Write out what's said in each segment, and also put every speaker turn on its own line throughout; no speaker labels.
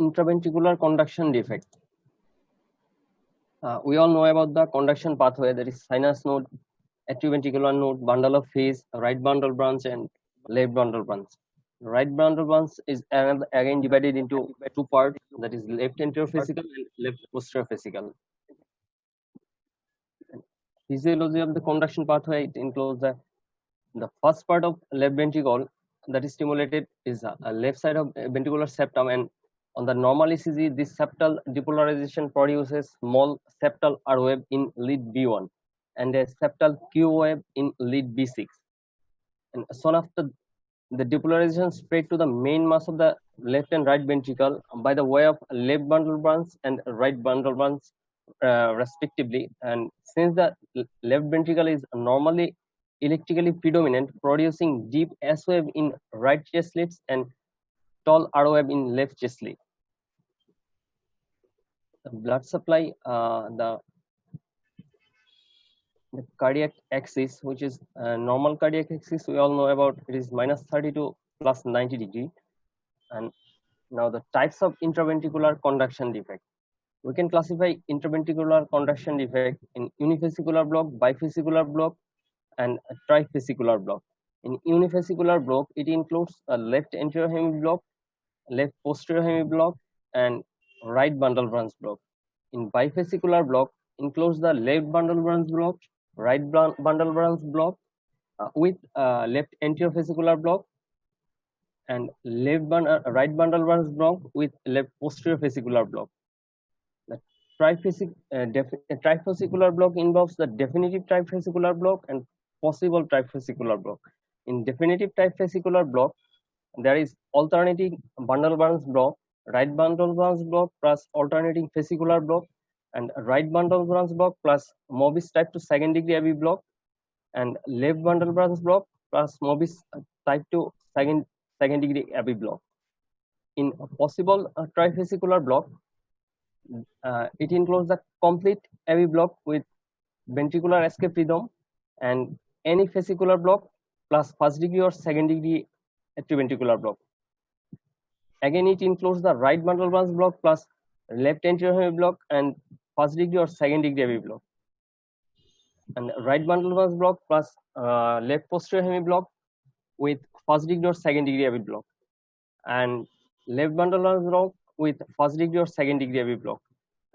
intraventricular conduction defect. We all know about the conduction pathway, that is sinus node, atrioventricular node, bundle of His, right bundle branch, and left bundle branch. Right bundle branch is again divided into two parts, that is left anterior fascicle and left posterior fascicle. Physiology of the conduction pathway, it includes the first part of left ventricle that is stimulated is left side of ventricular septum, and on the normal ECG, this septal depolarization produces small septal R wave in lead B1 and a septal Q wave in lead B6. And soon after, the depolarization spread to the main mass of the left and right ventricle by the way of left bundle branch and right bundle branch, respectively. And since the left ventricle is normally electrically predominant, producing deep S wave in right chest slits and tall R wave in left chest slit. The blood supply, the cardiac axis, which is normal cardiac axis, we all know about, it is -30 to +90 degree. And now the types of intraventricular conduction defect. We can classify intraventricular conduction defect in unifascicular block, bifascicular block, and a trifascicular block. In unifascicular block, it includes a left anterior hemiblock, left posterior hemiblock, and right bundle branch block. In bifascicular block, includes the left bundle branch block, right bundle branch block with left anterior fascicular block, and right bundle branch block with left posterior fascicular block. The trifascicular block involves the definitive trifascicular block and possible trifascicular block. In definitive trifascicular block, there is alternating bundle branch block, right bundle branch block plus alternating fascicular block, and right bundle branch block plus Mobis type 2 second degree AB block, and left bundle branch block plus Mobis type 2 second degree AB block. In a possible trifascicular block, it includes the complete AB block with ventricular escape rhythm and any fascicular block plus first degree or second degree atrioventricular block. Again, it includes the right bundle branch block plus left anterior hemiblock and first degree or second degree AB block, and right bundle branch block plus left posterior hemiblock with first degree or second degree AB block, and left bundle branch block with first degree or second degree AB block.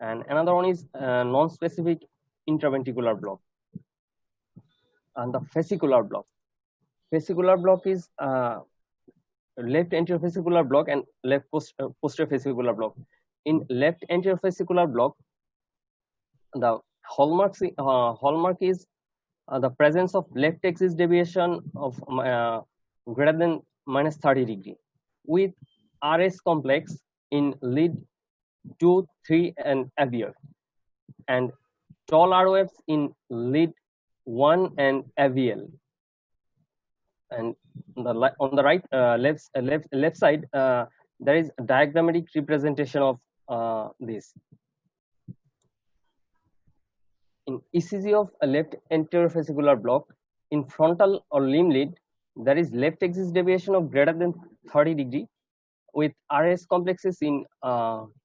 And another one is non-specific intraventricular block. And the fascicular block. Fascicular block is left anterior fascicular block and left posterior fascicular block. In left anterior fascicular block, the hallmark is the presence of left axis deviation of greater than -30 degree with RS complex in lead 2, 3, and AVR, and tall R waves in lead 1 and AVL. And on the right left side, there is a diagrammatic representation of this. In ECG of a left anterior fascicular block, in frontal or limb lead, there is left axis deviation of greater than 30 degree with RS complexes in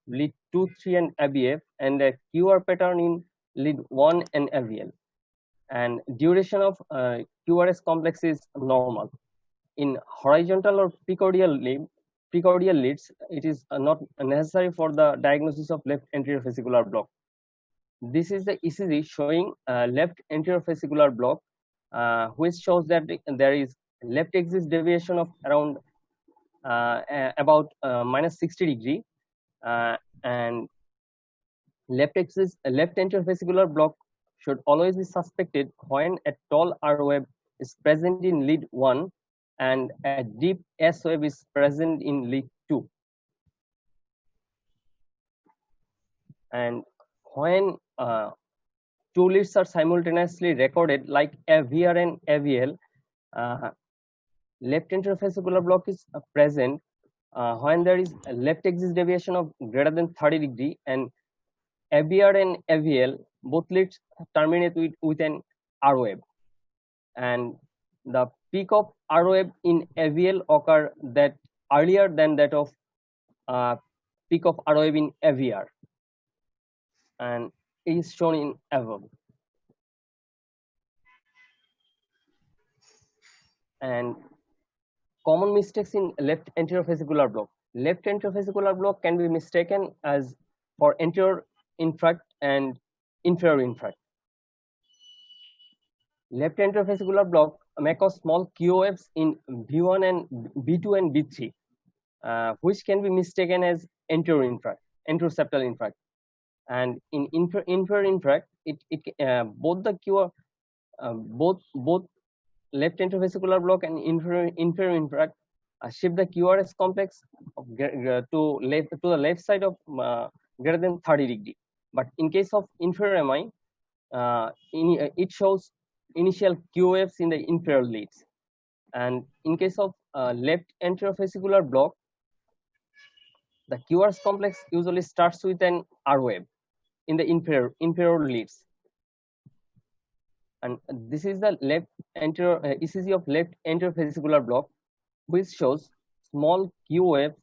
lead 2, 3, and AVF, and a QR pattern in lead 1 and AVL. And duration of QRS complex is normal. In horizontal or precordial leads, it is not necessary for the diagnosis of left anterior fascicular block. This is the ECG showing left anterior fascicular block, which shows that there is left axis deviation of around about -60 degree, and left anterior fascicular block should always be suspected when a tall R wave is present in lead 1 and a deep S wave is present in lead 2. And when two leads are simultaneously recorded, like AVR and AVL, left anterior fascicular block is present when there is a left axis deviation of greater than 30 degree, and AVR and AVL both leads terminate with an R wave, and the peak of R wave in AVL occur that earlier than that of peak of ROAB in AVR, and it is shown in above. And common mistakes in left anterior fascicular block. Left anterior fascicular block can be mistaken as for anterior infarct and inferior infarct. Left anterior fascicular block may cause small QOFs in V1 and B2 and B3, which can be mistaken as anterior infarct, anteroseptal infarct. And in inferior infarct, both the QR, both left antrovesicular block and inferior infarct shift the QRS complex to the left side of greater than 30 degree. But in case of inferior MI, it shows initial QFs in the inferior leads. And in case of left anterofascicular block, the QRS complex usually starts with an R wave in the inferior leads. And this is the left anterior ECG of left anterofascicular block, which shows small Q waves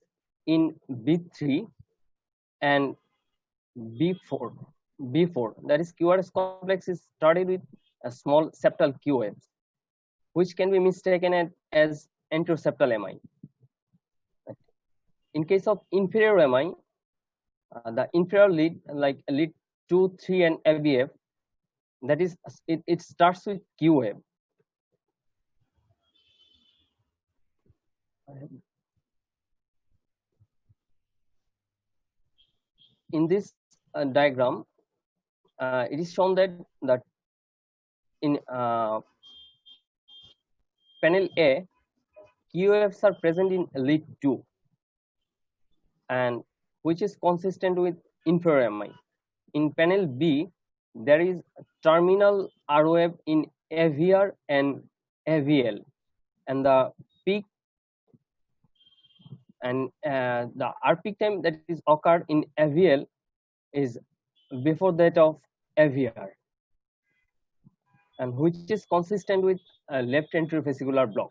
in B3 and B4. That is, QRS complex is started with a small septal Q waves, which can be mistaken as anteroseptal MI. In case of inferior MI, the inferior lead, like lead 2, 3, and AVF, that is, it starts with Q wave. In this diagram, it is shown that in panel A, QFs are present in lead 2, and which is consistent with inferior MI. In panel B, there is terminal R wave in AVR and AVL, and the peak and the R peak time that is occurred in AVL is before that of AVR, and which is consistent with left anterofascicular block.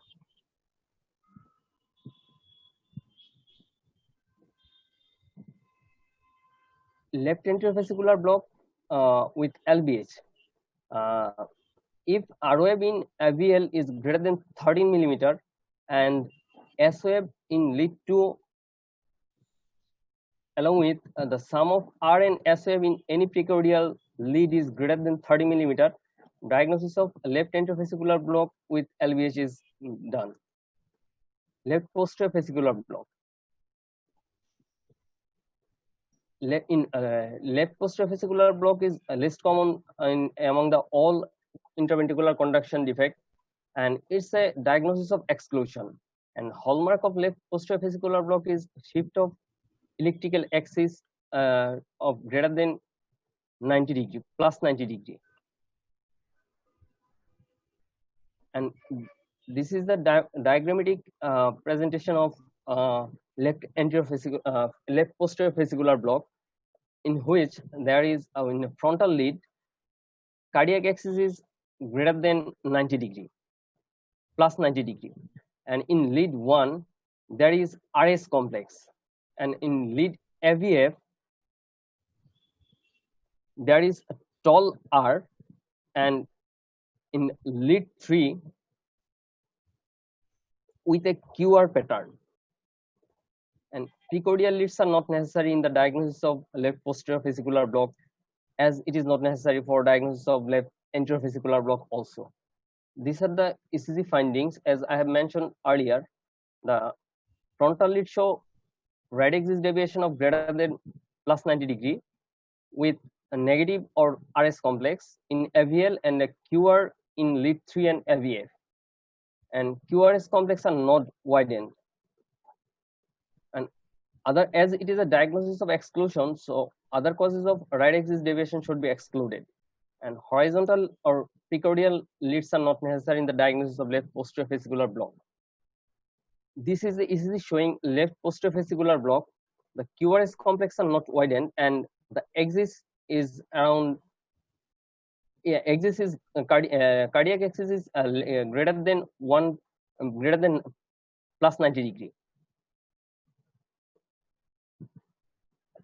Left anterofascicular block with LBH. If R wave in AVL is greater than 13 millimeter and S wave in lead 2 along with the sum of R and S wave in any precordial lead is greater than 30 millimeter, diagnosis of left anterofascicular block with LBH is done. Left posterior fascicular block. Left posterior fascicular block is least common among the all interventricular conduction defect, and it's a diagnosis of exclusion. And hallmark of left posterior fascicular block is shift of elliptical axis of greater than 90 degree, plus 90 degree. And this is the diagrammatic presentation of left posterior fascicular block, in which there is in a frontal lead, cardiac axis is greater than 90 degree, plus 90 degree. And in lead 1, there is RS complex. And in lead AVF, there is a tall R. And in lead 3, with a QR pattern. And precordial leads are not necessary in the diagnosis of left posterior fascicular block, as it is not necessary for diagnosis of left anterior fascicular block also. These are the ECG findings. As I have mentioned earlier, the frontal lead show right axis deviation of greater than plus 90 degree with a negative or RS complex in AVL and a QR in lead 3 and AVF. And QRS complex are not widened. And as it is a diagnosis of exclusion, so other causes of right axis deviation should be excluded. And horizontal or precordial leads are not necessary in the diagnosis of left posterior fascicular block. This is the ECG showing left posterior fascicular block. The QRS complex are not widened, and the axis is around. Axis is cardiac axis is greater than plus 90 degree.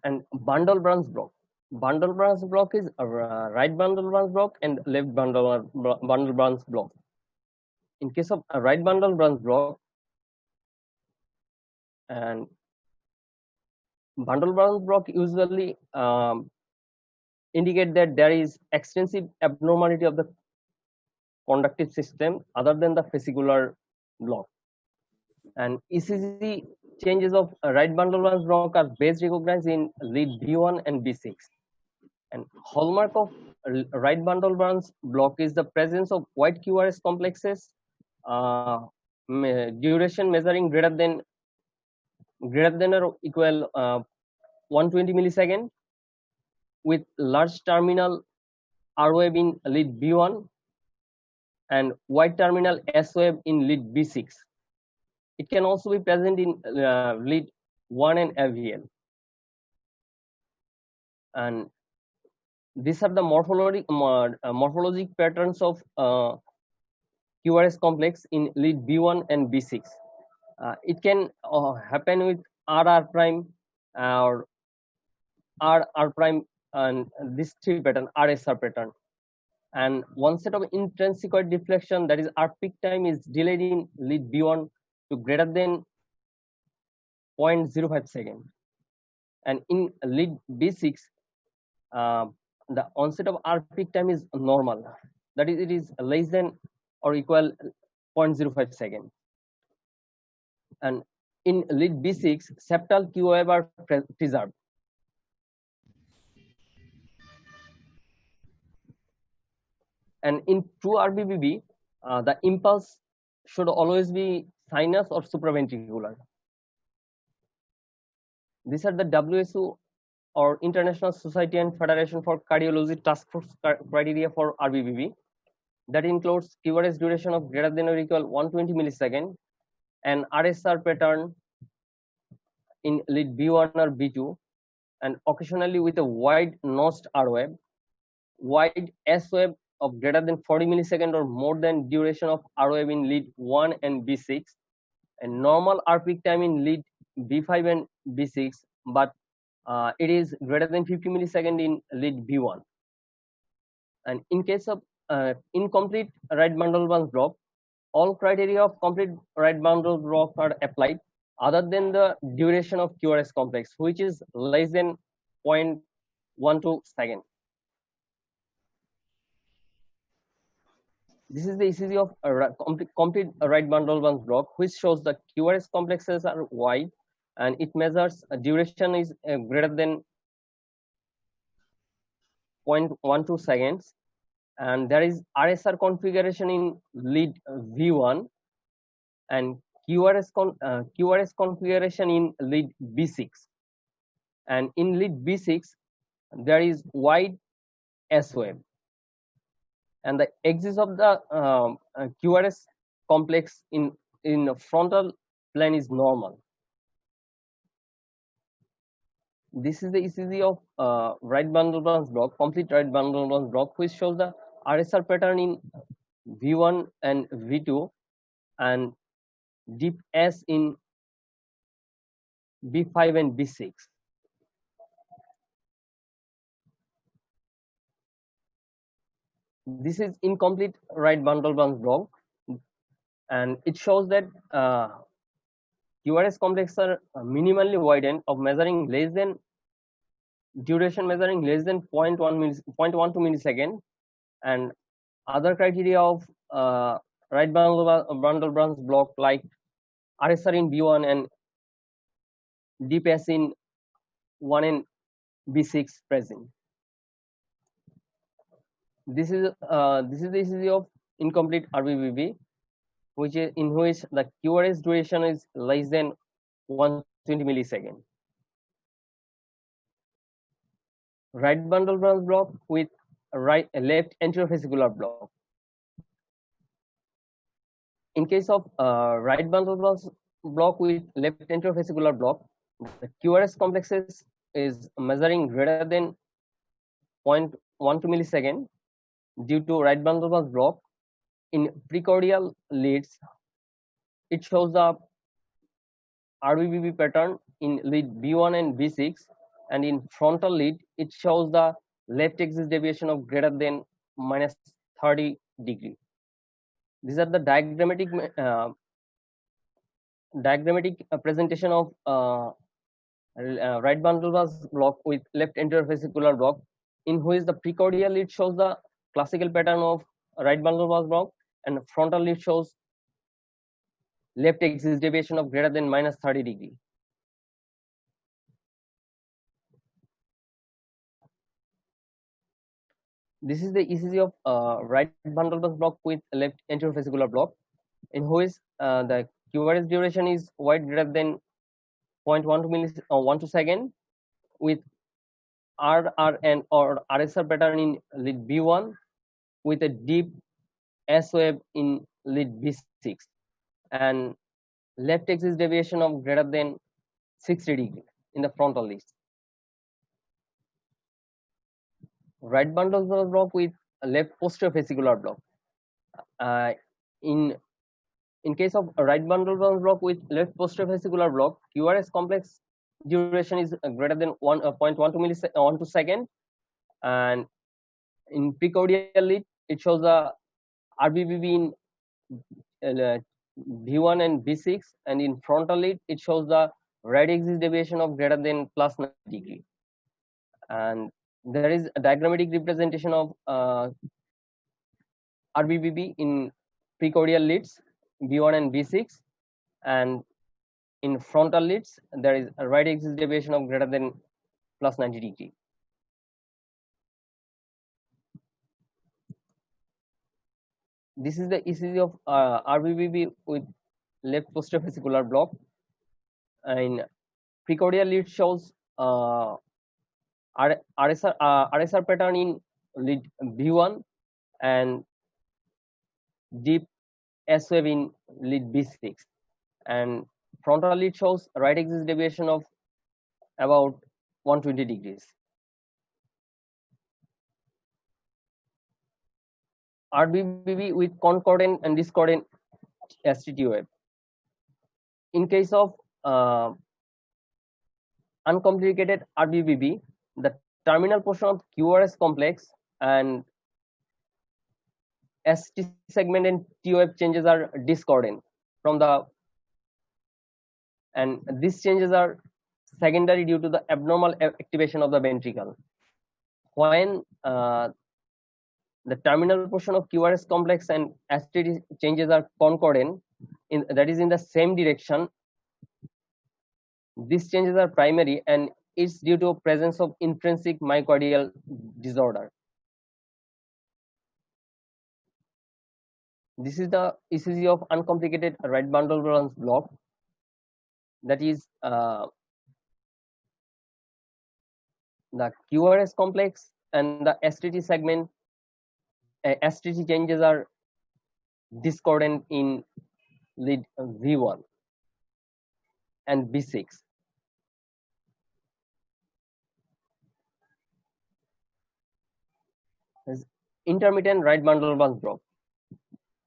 And bundle branch block. Bundle branch block is a right bundle branch block and left bundle branch block. In case of a right bundle branch block and bundle branch block usually indicate that there is extensive abnormality of the conductive system other than the fascicular block. And ECG changes of right bundle branch block are best recognized in lead B1 and B6. And hallmark of right bundle branch block is the presence of wide QRS complexes, duration measuring greater than or equal 120 millisecond, with large terminal R wave in lead B1 and wide terminal S wave in lead B6. It can also be present in lead 1 and LVL. And these are the morphologic patterns of QRS complex in lead B1 and B6. It can happen with RR prime or RR prime and this three pattern, RSR pattern. And one set of intrinsic deflection, that is R peak time, is delayed in lead B1 to greater than 0.05 second. And in lead B6, the onset of R peak time is normal. That is, it is less than or equal 0.05 second. And in lead B6, septal Q wave are preserved. And in true RBBB, the impulse should always be sinus or supraventricular. These are the WSO or International Society and Federation for Cardiology task force criteria for RBBB. That includes QRS duration of greater than or equal 120 millisecond and RSR pattern in lead B1 or B2, and occasionally with a wide notched R wave, wide S wave of greater than 40 millisecond or more than duration of R wave in lead 1 and B6, and normal R peak time in lead B5 and B6, but it is greater than 50 millisecond in lead B1. And in case of incomplete right bundle branch block, all criteria of complete right bundle block are applied other than the duration of QRS complex, which is less than 0.12 second. This is the ECG of a complete right bundle branch block, which shows the QRS complexes are wide and it measures duration is greater than 0.12 seconds. And there is RSR configuration in lead V1 and QRS configuration in lead B6. And in lead B6, there is wide S wave. And the axis of the QRS complex in frontal plane is normal. This is the ECG of right bundle branch block, complete right bundle branch block, which shows the RSR pattern in V1 and V2 and deep S in B5 and B6. This is incomplete right bundle branch block, and it shows that QRS complexes are minimally widened of measuring less than duration measuring less than 0.12 millisecond, and other criteria of right bundle branch block like RSR in B1 and deep S in 1 and B6 present. This is the ECG of incomplete RBBB, which is in which the QRS duration is less than 120 millisecond. Right bundle branch block with left anterofascicular block. In case of right bundle branch block with left anterofascicular block, the QRS complexes is measuring greater than 0.12 millisecond due to right bundle branch block. In precordial leads, it shows the RBBB pattern in lead B1 and B6 and in frontal lead it shows the left axis deviation of greater than minus 30 degree. These are the diagrammatic presentation of right bundle bus block with left anterior fascicular block, in which the precordial lead shows the classical pattern of right bundle bus block, and frontal lead shows left axis deviation of greater than minus 30 degree. This is the ECG of right bundle bus block with left anterior fascicular block, in which the QRS duration is wide greater than 0.12 second, with RRN or RSR pattern in lead B1 with a deep S wave in lead B6 and left axis deviation of greater than 60 degree in the frontal lead. Right bundle block with left posterior fascicular block. In case of right bundle block with left posterior fascicular block, QRS complex duration is greater than 1.12 second, and in precordial lead it shows the RBBB in B1 and B6, and in frontal lead it shows the right axis deviation of greater than plus 90 degree. And there is a diagrammatic representation of RBBB in precordial leads B1 and B6, and in frontal leads there is a right axis deviation of greater than plus 90 degree. This is the ECG of RBBB with left posterior fascicular block. In precordial lead shows RSR pattern in lead B1 and deep S wave in lead B6, and frontal lead shows right axis deviation of about 120 degrees. RBBB with concordant and discordant STT wave. In case of uncomplicated RBBB, the terminal portion of QRS complex and ST segment and T wave changes are discordant and these changes are secondary due to the abnormal activation of the ventricle. When the terminal portion of QRS complex and STT changes are concordant, that is in the same direction, these changes are primary and it's due to presence of intrinsic myocardial disorder. This is the ECG of uncomplicated right bundle branch block. That is the QRS complex and the STT segment. STT changes are discordant in lead V1 and B6. Intermittent right bundle branch block.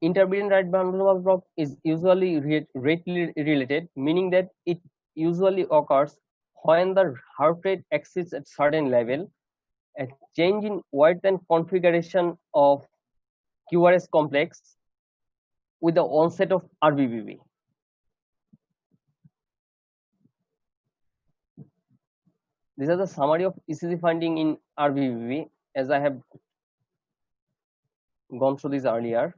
Intermittent right bundle branch block is usually rately related, meaning that it usually occurs when the heart rate exceeds at certain level, a change in width and configuration of QRS complex with the onset of RBBB. These are the summary of ECG finding in RBBB, as I have gone through this earlier.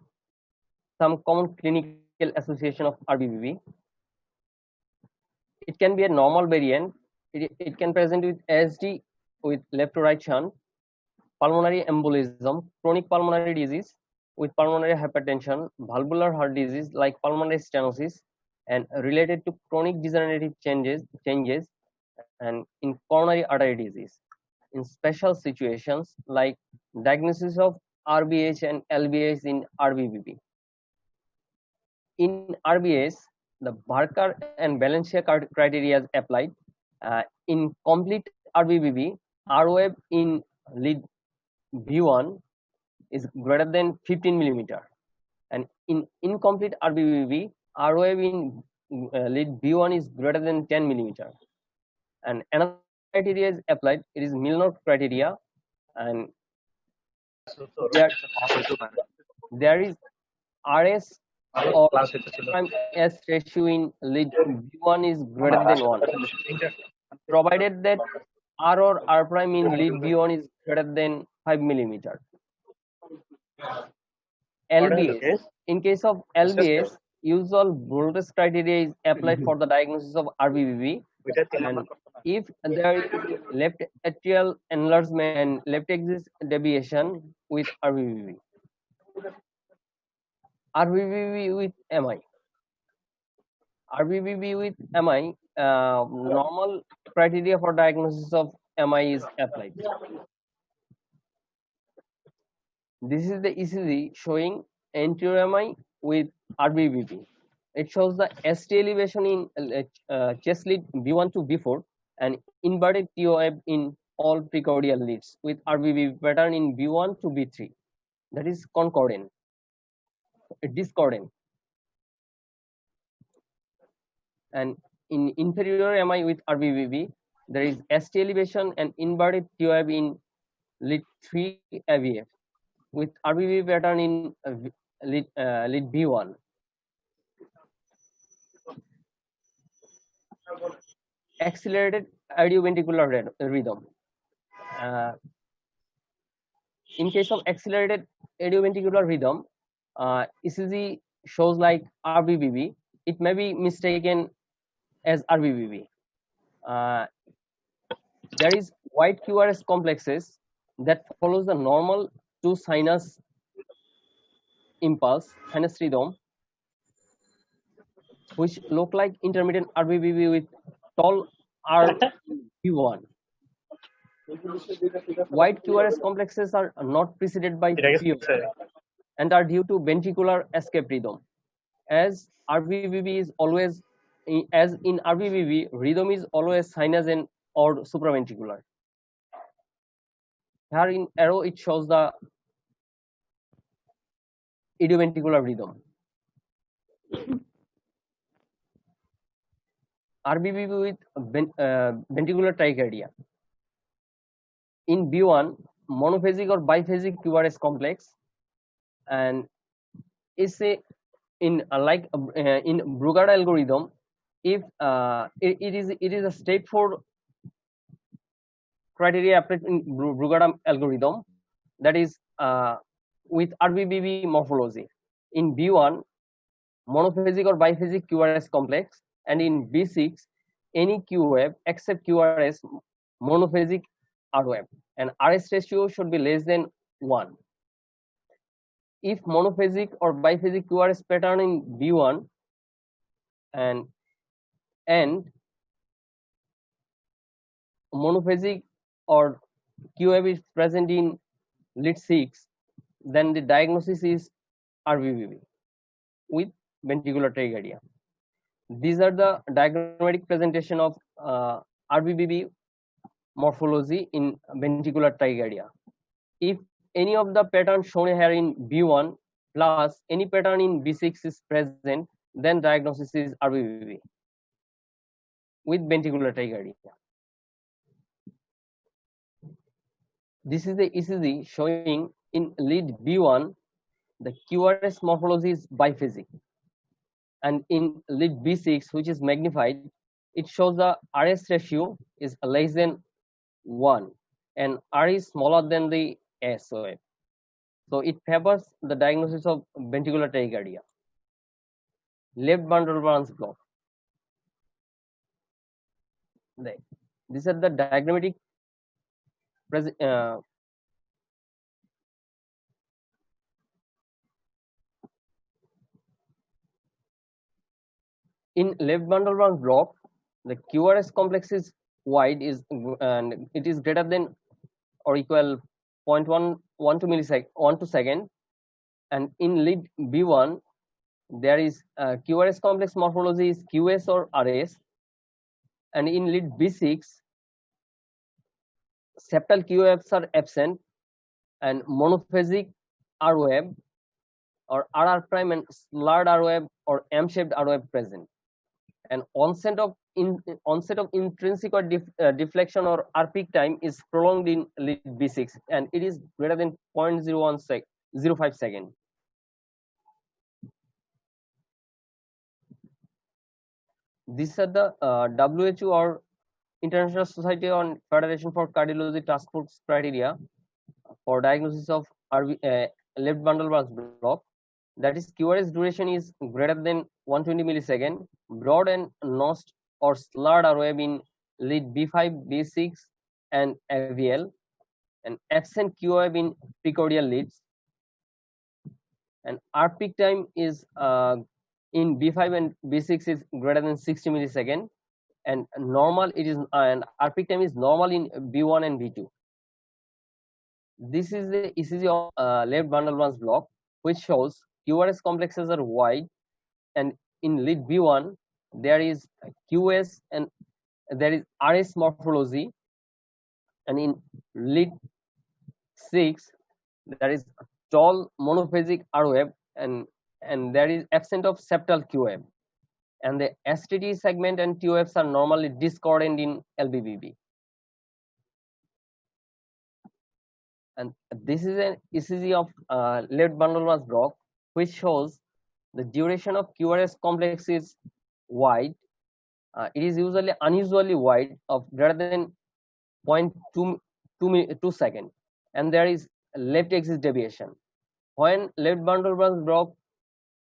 Some common clinical association of RBBB. It can be a normal variant. It can present with ASD with left to right shunt, pulmonary embolism, chronic pulmonary disease with pulmonary hypertension, valvular heart disease like pulmonary stenosis, and related to chronic degenerative changes, and in coronary artery disease. In special situations like diagnosis of RBH and LBH in RBBB. In RBS, the Barker and Valencia criteria is applied. In complete RBBB, R wave in lead B1 is greater than 15 millimeter, and in incomplete RBBB, R wave in lead B1 is greater than 10 millimeter. And another criteria is applied, it is Milnor criteria, and there is RS or prime S ratio in lead B1 is greater than 1, provided that R or R prime in lead B1 is greater than 5 millimeter. LBS. In case of LBS, usual voltage criteria is applied for the diagnosis of RBBB, and if there is left atrial enlargement and left axis deviation with RBBB. RBBB with MI. RBBB with MI, normal criteria for diagnosis of MI is applied. This is the ECG showing anterior MI with RBBB. It shows the ST elevation in chest lead B1 to B4 and inverted TOF in all precordial leads with RBBB pattern in B1 to B3. That is concordant, discordant. And in inferior MI with RBBB, there is ST elevation and inverted TOF in lead 3 AVF with RBB pattern in lead B1. Accelerated idioventricular rhythm. In case of accelerated idioventricular rhythm, ECG shows like RBBB. It may be mistaken as RBBB. There is wide QRS complexes that follows the normal 2 sinus impulse, sinus rhythm, which look like intermittent RBBB with tall RB1. Wide QRS complexes are not preceded by PO and are due to ventricular escape rhythm. As RBBB is always, as in RBBB, rhythm is always sinus and or supraventricular. Here in arrow it shows the idioventricular rhythm. RBBB with ventricular tachycardia. In B1, monophasic or biphasic QRS complex, and is a in Brugada algorithm. If it is a straightforward criteria applied in Brugada algorithm, that is with RBBB morphology. In B1, monophasic or biphasic QRS complex, and in B6, any Q wave except QRS monophasic R wave, and RS ratio should be less than 1. If monophasic or biphasic QRS pattern in B1 and monophasic or Q wave is present in lead 6, then the diagnosis is RBBB with ventricular tachycardia. These are the diagrammatic presentation of RBBB morphology in ventricular tachycardia. If any of the patterns shown here in B1 plus any pattern in B6 is present, then diagnosis is RBBB with ventricular tachycardia. This is the ECG showing in lead B1 the QRS morphology is biphasic, and in lead B6, which is magnified, it shows the RS ratio is less than 1 and R is smaller than the S wave. So it favors the diagnosis of ventricular tachycardia. Left bundle branch block. These are the diagrammatic in left bundle branch block, the QRS complex is wide and it is greater than or equal 0.112 millisecond 1 to second, and in lead B1 there is QRS complex morphology is QS or RS, and in lead B6 septal QFs are absent and monophasic R wave or RR prime and slurred R wave or M-shaped R wave present. and onset of intrinsic or deflection or R peak time is prolonged in lead B6, and it is greater than 0.05 second. These are the WHO or International Society on Federation for Cardiology Task Force criteria for diagnosis of left bundle branch block. That is, QRS duration is greater than 120 millisecond, broad and notched or slurred wave in lead B5, B6, and AVL, and absent Q wave in precordial leads. And R peak time is in B5 and B6 is greater than 60 millisecond, and normal it is and R peak time is normal in B1 and B2. This is the ECG of left bundle branch block, which shows QRS complexes are wide, and in lead B1 there is QS and there is RS morphology, and in lead 6 there is tall monophasic R wave, and there is absent of septal Q wave, and the STT segment and T waves are normally discordant in LBBB. And this is an ECG of left bundle branch block, which shows the duration of QRS complex is wide. It is usually unusually wide of greater than 0.2 second, and there is left axis deviation. When left bundle branch block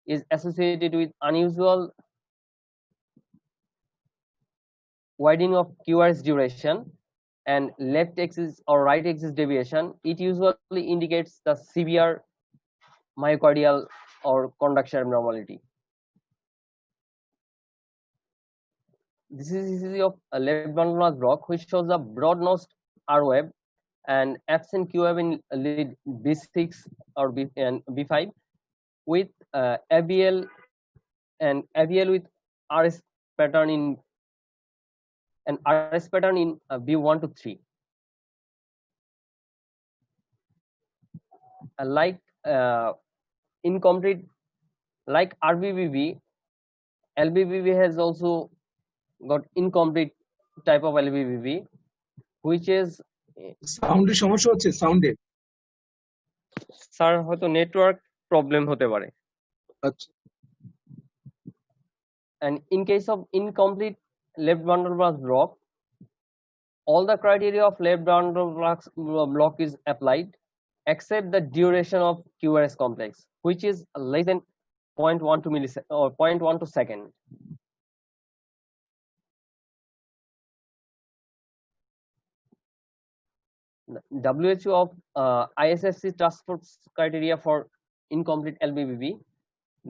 is associated with unusual widening of QRS duration and left axis or right axis deviation, it usually indicates the severe myocardial or conduction abnormality. This is ECG of a left bundle branch block, which shows a broad notched R wave and absent Q wave in lead B6 or B5 with AVL and AVL with RS pattern in B1 to 3. Like incomplete, like RBBB, LBBB has also got incomplete type of LBBB, which is
সাউন্ডের সমস্যা হচ্ছে সাউন্ডে
sir হয়তো network problem হতে পারে।
আচ্ছা
And in case of incomplete left bundle branch block, all the criteria of left bundle block is applied except the duration of QRS complex, which is less than 0.12 millisecond or 0.12 second. WHO of ISFC task force criteria for incomplete LBBB,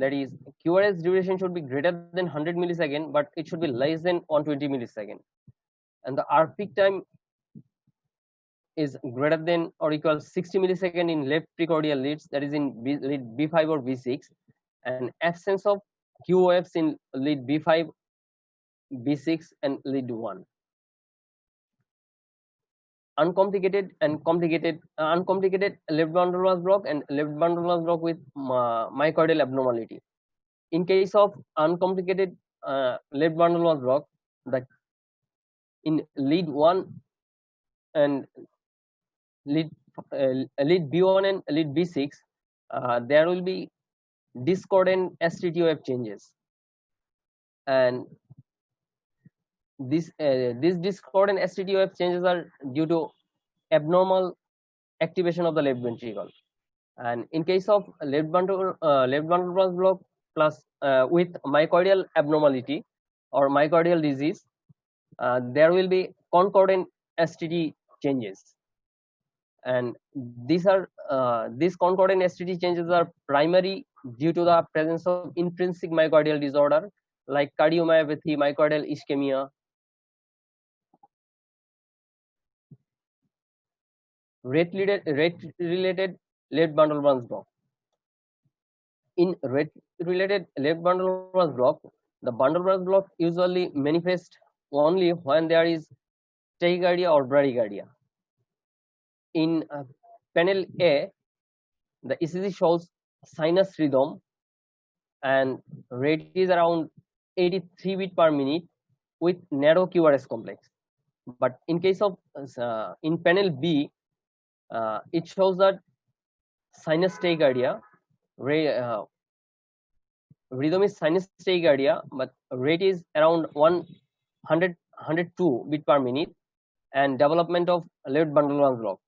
that is, QRS duration should be greater than 100 millisecond, but it should be less than 120 millisecond, and the R peak time is greater than or equal 60 millisecond in left precordial leads, that is in lead B5 or B6, and absence of Q waves in lead B5, B6, and lead 1. Uncomplicated left bundle branch block and left bundle branch block with myocardial abnormality. In case of uncomplicated left bundle branch block, in lead 1 and lead B1 and lead B6, there will be discordant STT wave changes, and these discordant STT wave changes are due to abnormal activation of the left ventricle. And in case of left bundle branch block plus with myocardial abnormality or myocardial disease, there will be concordant STT changes, and these concordant STT changes are primary due to the presence of intrinsic myocardial disorder like cardiomyopathy, myocardial ischemia. Rate-related left bundle branch block. In rate-related left bundle branch block, the bundle branch block usually manifests only when there is tachycardia or bradycardia. In panel A, the ECG shows sinus rhythm, and rate is around 83 beat per minute with narrow QRS complex. But in case of in panel B, it shows that sinus tachycardia, rhythm is sinus tachycardia, but rate is around 102 beat per minute, and development of left bundle branch block.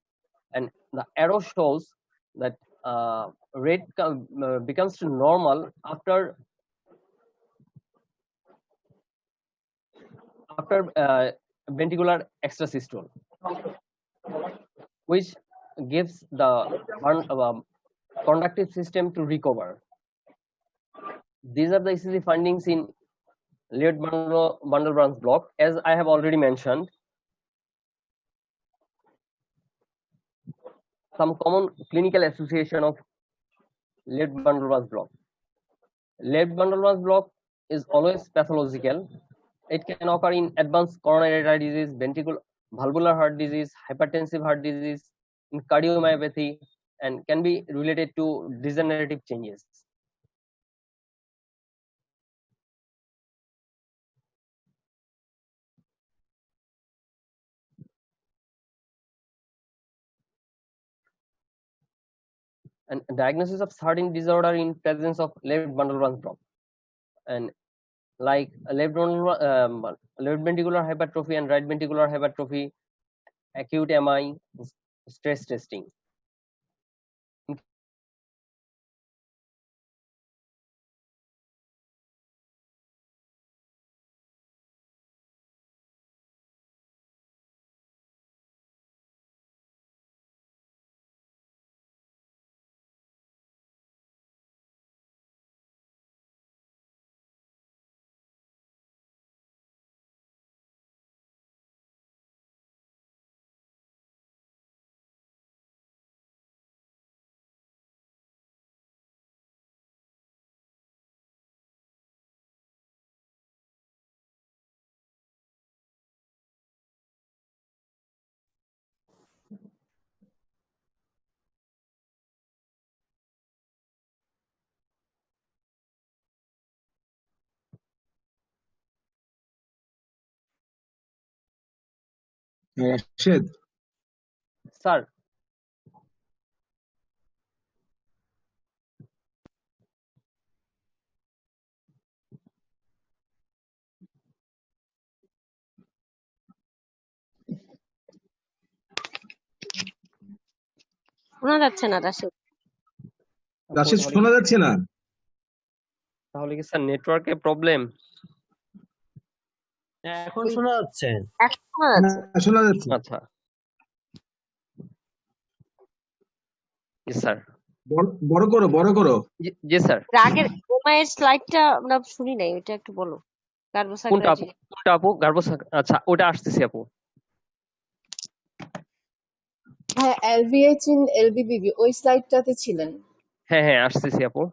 And the arrow shows that rate becomes to normal after ventricular extrasystole, which gives the conductive system to recover. These are the ECG findings in left bundle branch block. As I have already mentioned, some common clinical association of left bundle branch block. Left bundle branch block is always pathological. It can occur in advanced coronary artery disease, valvular heart disease, hypertensive heart disease, in cardiomyopathy, and can be related to degenerative changes. And diagnosis of certain disorder in presence of left bundle branch block, and like left ventricular hypertrophy and right ventricular hypertrophy, acute MI, stress testing.
Rashed,
sir,
শোনা যাচ্ছে না রাশেদ।
রাশেদ শোনা যাচ্ছে না।
তাহলে কি sir নেটওয়ার্কের problem?
এখন শোনা যাচ্ছে।
এখন শোনা যাচ্ছে।
হ্যাঁ, শোনা যাচ্ছে।
আচ্ছা, জি স্যার।
বড় করো, বড় করো।
জি স্যার।
আগের ওমায়ের স্লাইডটা আমরা শুনি নাই, ওটা একটু বলো।
কোনটা আপু? কোনটা আপু? আচ্ছা, ওটা আসতেছি আপু।
হ্যাঁ, LVH in LBBB ওই স্লাইডটাতে ছিলেন।
হ্যাঁ হ্যাঁ, আসতেছি আপু।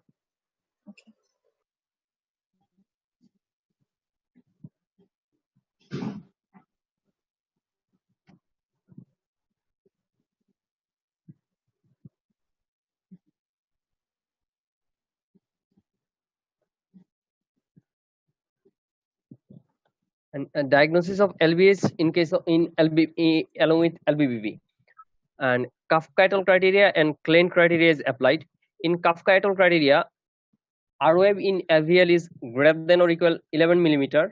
And diagnosis of LVH in case of along with LBBB, and Kappa-Kettel criteria and Klein criteria is applied. In Kappa-Kettel criteria, R wave in LVL is greater than or equal 11 millimeter.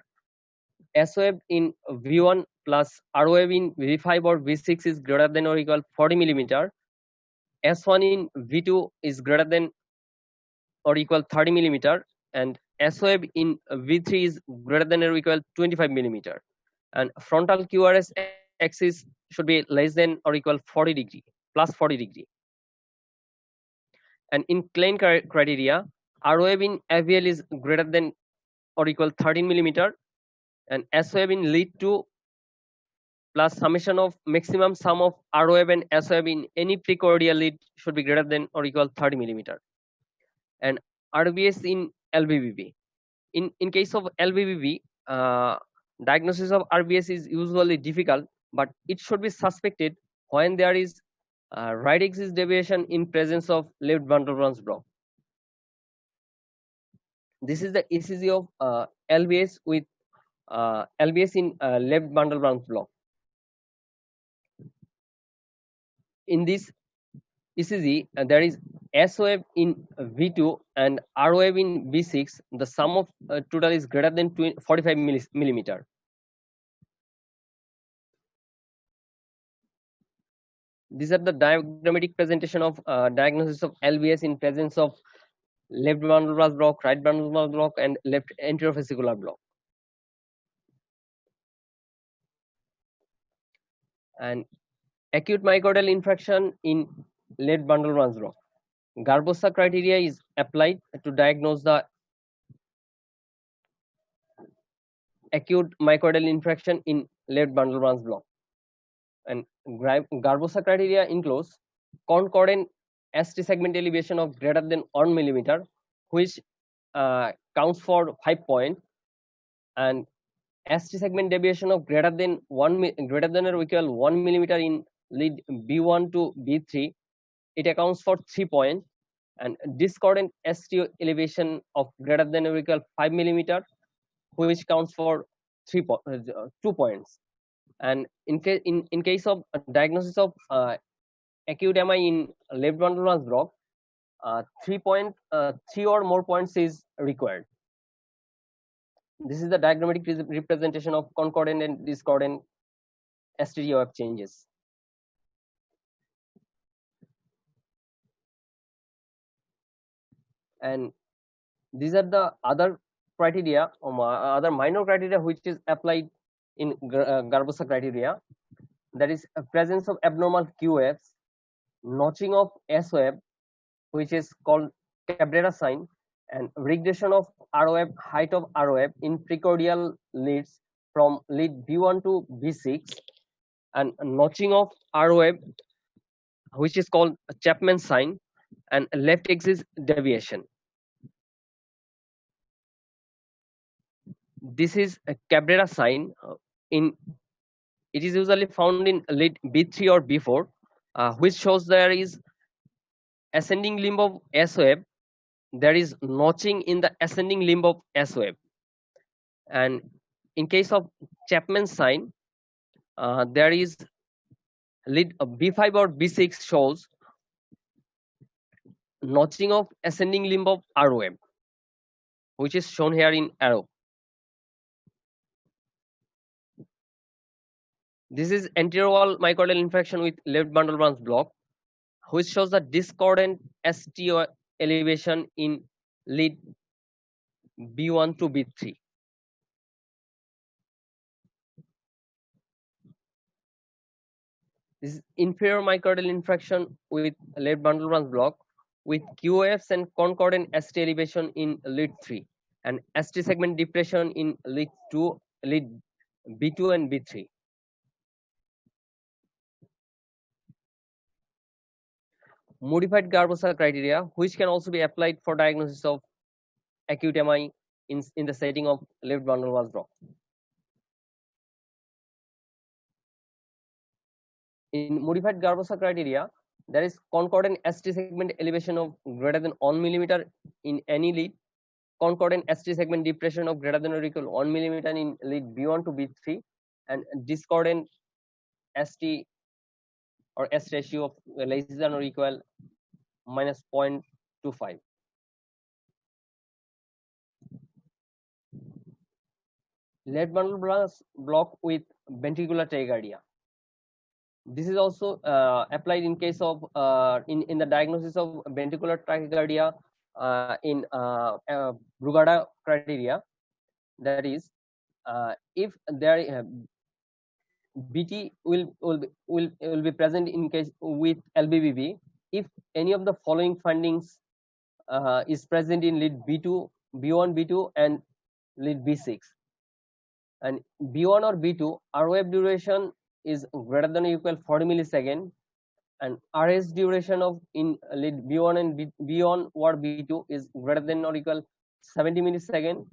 S wave in V1 plus R wave in V5 or V6 is greater than or equal 40 millimeter. S1 in V2 is greater than or equal 30 millimeter, and S wave in V3 is greater than or equal 25 millimeter. And frontal QRS axis should be less than or equal 40 degree, plus 40 degree. And in Klein criteria, R wave in AVL is greater than or equal 13 millimeter, and S wave in lead 2 plus summation of maximum sum of R wave and S wave in any precordial lead should be greater than or equal 30 millimeter. And RBS in LBBB. In case of LBBB, diagnosis of RBS is usually difficult, but it should be suspected when there is right axis deviation in presence of left bundle branch block. This is the ECG of LBS with LBS in left bundle branch block. In this ECG, there is S wave in V2 and R wave in V6. The sum of total is greater than 45 millimeter. These are the diagrammatic presentation of diagnosis of LBS in presence of left bundle branch block, right bundle branch block, and left anterior fascicular block. And acute myocardial infarction in left bundle branch block. Garbosa criteria is applied to diagnose the acute myocardial infarction in left bundle branch block. And Garbosa criteria includes concordant ST segment elevation of greater than 1 millimeter, which counts for 5 points, and ST segment deviation of greater than or equal 1 millimeter in lead B1 to B3, it accounts for 3 points, and discordant ST elevation of greater than or equal 5 millimeter, which counts for 2 points. And in case of diagnosis of acute MI in left bundle branch block, 3 or more points is required. This is the diagrammatic representation of concordant and discordant ST wave changes. And these are the other criteria, other minor criteria which is applied in Garbosa criteria. That is a presence of abnormal Q waves, notching of S wave, which is called Cabrera sign, and regression of R wave, height of R wave in precordial leads from lead B1 to B6, and notching of R wave, which is called Chapman sign, and left axis deviation. This is a Cabrera sign. It is usually found in lead B3 or B4, which shows there is ascending limb of S wave. There is notching in the ascending limb of S wave. And in case of Chapman sign, there is lead B5 or B6 shows notching of ascending limb of R wave, which is shown here in arrow. This is anterior wall myocardial infarction with left bundle branch block, which shows the discordant ST elevation in lead B1 to B3. This is inferior myocardial infarction with left bundle branch block with QFs and concordant ST elevation in lead 3 and ST segment depression in lead B2 and B3. Modified Garbosa criteria, which can also be applied for diagnosis of acute MI in the setting of left bundle branch block. In modified Garbosa criteria, there is concordant ST segment elevation of greater than 1 millimeter in any lead, concordant ST segment depression of greater than or equal 1 millimeter in lead B1 to B3, and discordant ST or S ratio of less than or equal minus 0.25. Left bundle branch block with ventricular tachycardia. This is also applied in case of in the diagnosis of ventricular tachycardia in Brugada criteria. That is, if there BT will be present in case with LBBB if any of the following findings is present in lead B2, B1, B2, and lead B6. And B1 or B2, R wave duration is greater than or equal 40 millisecond, and RS duration of in lead B1 and B1 or B2 is greater than or equal 70 millisecond,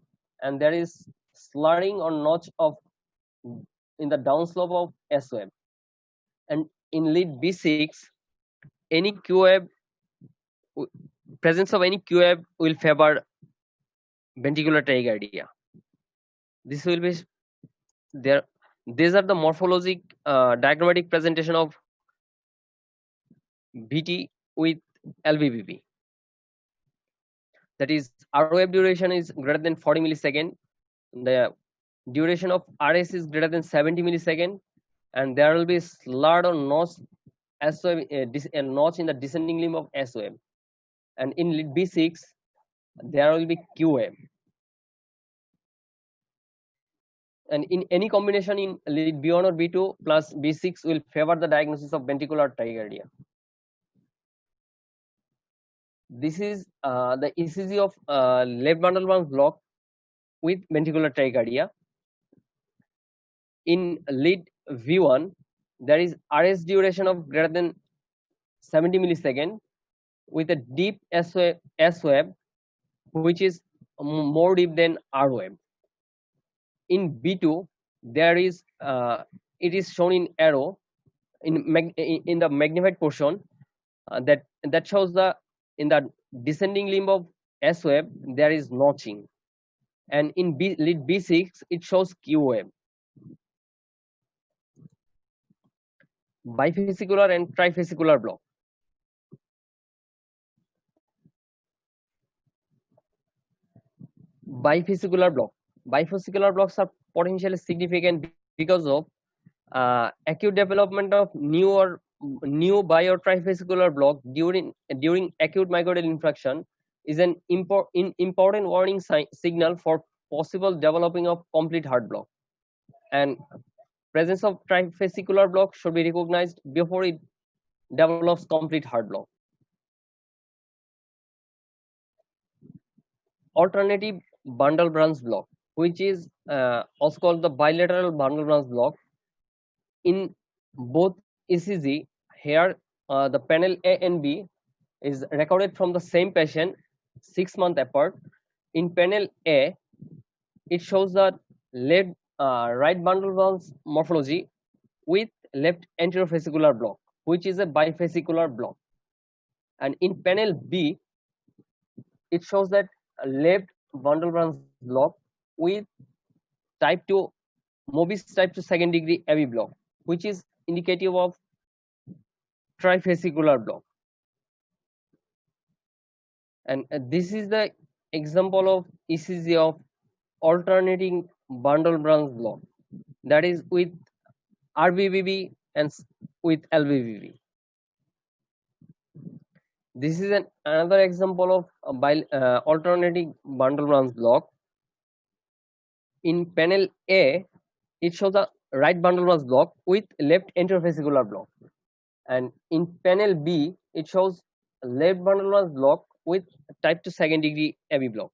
and there is slurring or notch of in the downslope of S wave. And in lead B6, any Q wave, presence of any Q wave will favor ventricular tachycardia. This will be there. These are the morphologic diagrammatic presentation of VT with LVVP. That is, ROF duration is greater than 40 millisecond. The duration of RS is greater than 70 millisecond, and there will be slur or notch SOM, a notch in the descending limb of SOM. And in lead B6, there will be QM. And in any combination in lead B1 or B2 plus B6 will favor the diagnosis of ventricular tachycardia. This is the ECG of left bundle branch block with ventricular tachycardia. In lead V1, there is RS duration of greater than 70 millisecond with a deep S wave, which is more deep than R wave. In B2, there is it is shown in arrow in the magnified portion that shows in the descending limb of S wave there is notching, and in lead B6 it shows Q wave. Bifascicular and trifascicular block. Bifascicular block. Bifascicular blocks are potentially significant because of acute development of new bi or trifascicular block during acute myocardial infarction is an important warning signal for possible developing of complete heart block, and presence of trifascicular block should be recognized before it develops complete heart block. Alternative bundle branch block, which is also called the bilateral bundle branch block. In both ECG, here the panel A and B is recorded from the same patient 6 months apart. In panel A, it shows the left right bundle branch morphology with left anterofascicular block, which is a bifascicular block. And in panel B, it shows that left bundle branch block with type 2 Mobis type 2 second degree AB block, which is indicative of trifascicular block. And this is the example of ECG of alternating bundle branch block, that is with RBBB and with LBBB. This is another example of alternating bundle branch block. In panel A, it shows a right bundle branch block with left anterofascicular block, and in panel B, it shows left bundle branch block with type 2 second degree AB block.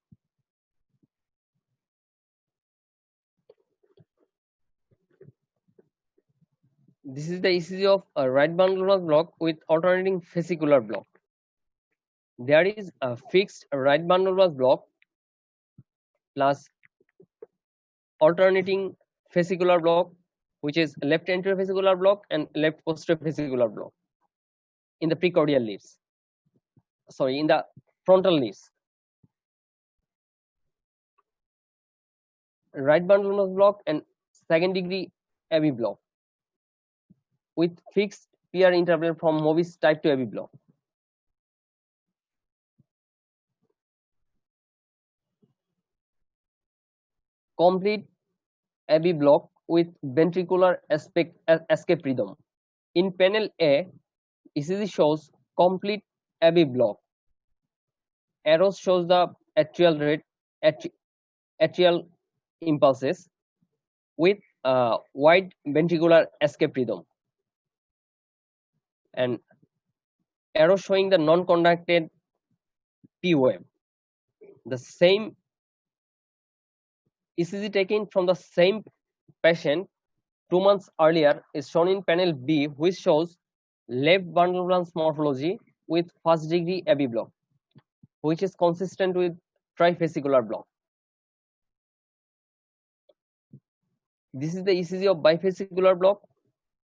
This is the ECG of a right bundle branch block with alternating fascicular block. There is a fixed right bundle branch block plus alternating fascicular block, which is left anterofascicular block and left posterofascicular block in the precordial leaves. Sorry, in the frontal leaves. Right bundle branch block and second degree AB block with fixed PR interval from Mobis type 2 AB block. Complete AB block with ventricular escape rhythm. In panel A, ECG shows complete AB block. Arrows shows the atrial rate, atrial impulses with wide ventricular escape rhythm, and arrow showing the non-conducted P wave. The same ECG taken from the same patient 2 months earlier is shown in panel B, which shows left bundle branch morphology with first degree AB block, which is consistent with trifascicular block. This is the ECG of bifascicular block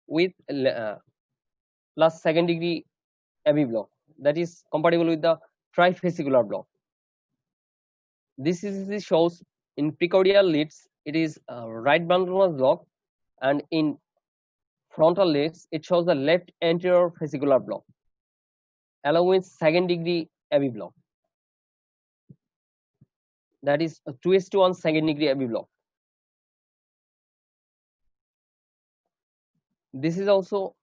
with plus second degree AB block, that is compatible with the trifascicular block. This ECG shows in precordial leads it is right bundle block, and in frontal leads it shows the left anterior fascicular block along with second degree AB block. That is a 2:1 second degree AB block. This is also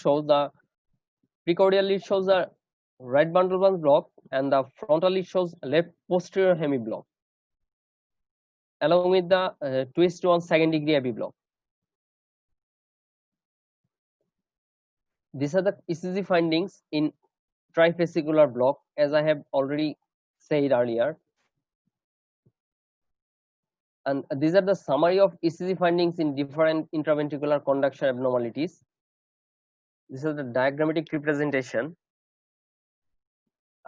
shows the precordial lead shows the right bundle block, and the frontal lead shows left posterior hemi block along with the 2:1 second degree AB block. These are the ECG findings in trifascicular block, as I have already said earlier. And these are the summary of ECG findings in different intraventricular conduction abnormalities. This is the diagrammatic representation.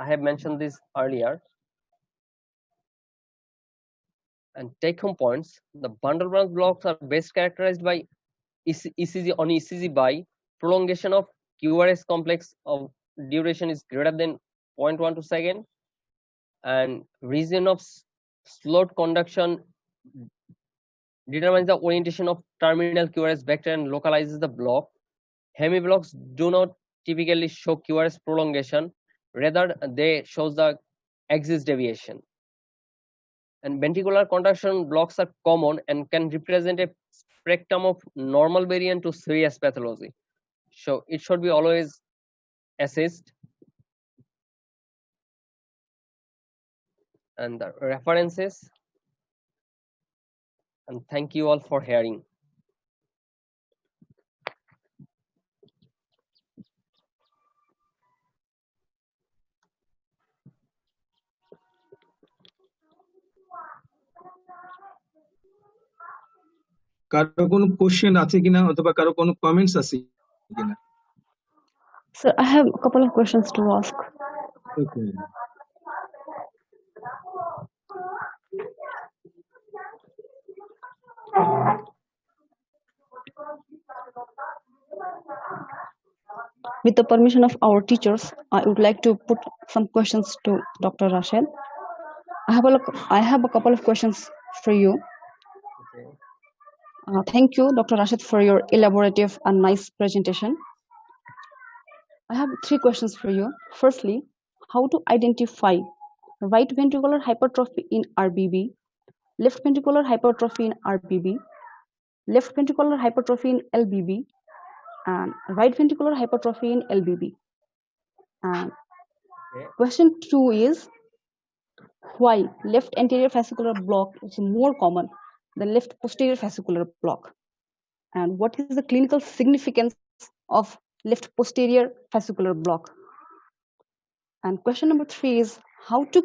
I have mentioned this earlier. And take-home points: the bundle branch blocks are best characterized by ECG by prolongation of QRS complex of duration is greater than 0.12 second, and region of slowed conduction determines the orientation of terminal QRS vector and localizes the block. Hemi blocks do not typically show QRS prolongation, rather they shows the axis deviation. And ventricular conduction blocks are common and can represent a spectrum of normal variant to serious pathology. So it should be always assessed. And the references. And thank you all for hearing.
কারো কোনো question আছে কিনা অথবা কারো কোনো comments আছে কিনা?
Sir, I have a couple of questions to ask.
Okay.
With the permission of our teachers, I would like to put some questions to Dr. Rashid. I have a couple of questions for you.
Okay.
Thank you, Dr. Rashid, for your elaborative and nice presentation. I have 3 questions for you. Firstly, how to identify right ventricular hypertrophy in RBB, left ventricular hypertrophy in RBB, left ventricular hypertrophy in LBB, and right ventricular hypertrophy in LBB. And
Okay.
question 2 is, why left anterior fascicular block is more common than left posterior fascicular block? And what is the clinical significance of left posterior fascicular block? And question number 3 is, how to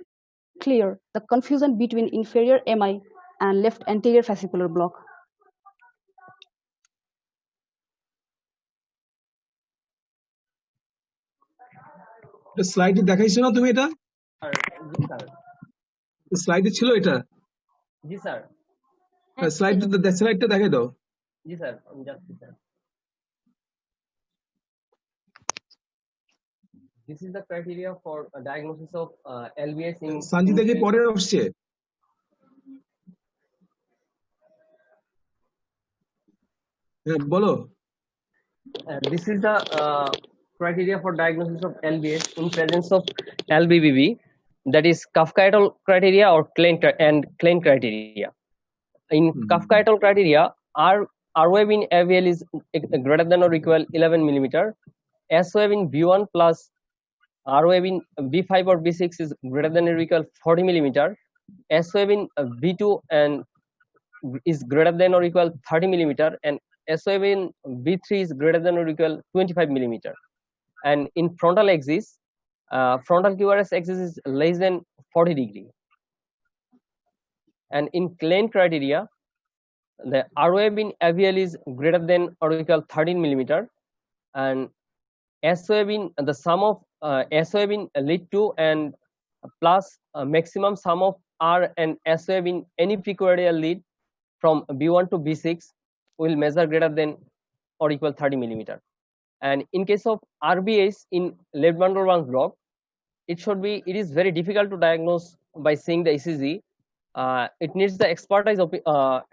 clear the confusion between inferior MI and left anterior fascicular block?
স্লাইডে দেখাইছো না তুমি এটা?
Sir, জি sir.
স্লাইডে ছিল এটা?
জি sir.
স্লাইডটা দেখাই দাও।
জি স্যার, আমি যাচ্ছি sir. This is the criteria for a diagnosis of LVS in
Sanjita কি পরে আসছে? হ্যাঁ বলো।
This is the criteria for diagnosis of LVS in presence of LBBB, that is Kafka et al. Criteria or Klein criteria. In Kafka et al. Criteria, R wave in AVL is greater than or equal 11 millimeter. S wave in V1 plus R wave in V5 or V6 is greater than or equal 40 millimeter. S wave in V2 and is greater than or equal 30 millimeter, and S wave in V3 is greater than or equal 25 millimeter. And in frontal axis, frontal QRS axis is less than 40 degree. And in Klein criteria, the R wave in AVL is greater than or equal 13 millimeter, and S wave in the sum of S wave in lead 2 and plus maximum sum of R and S wave in any precordial lead from B1 to B6 will measure greater than or equal 30 millimeter. And in case of RBS in left bundle branch block, it is very difficult to diagnose by seeing the ECG. It needs the expertise of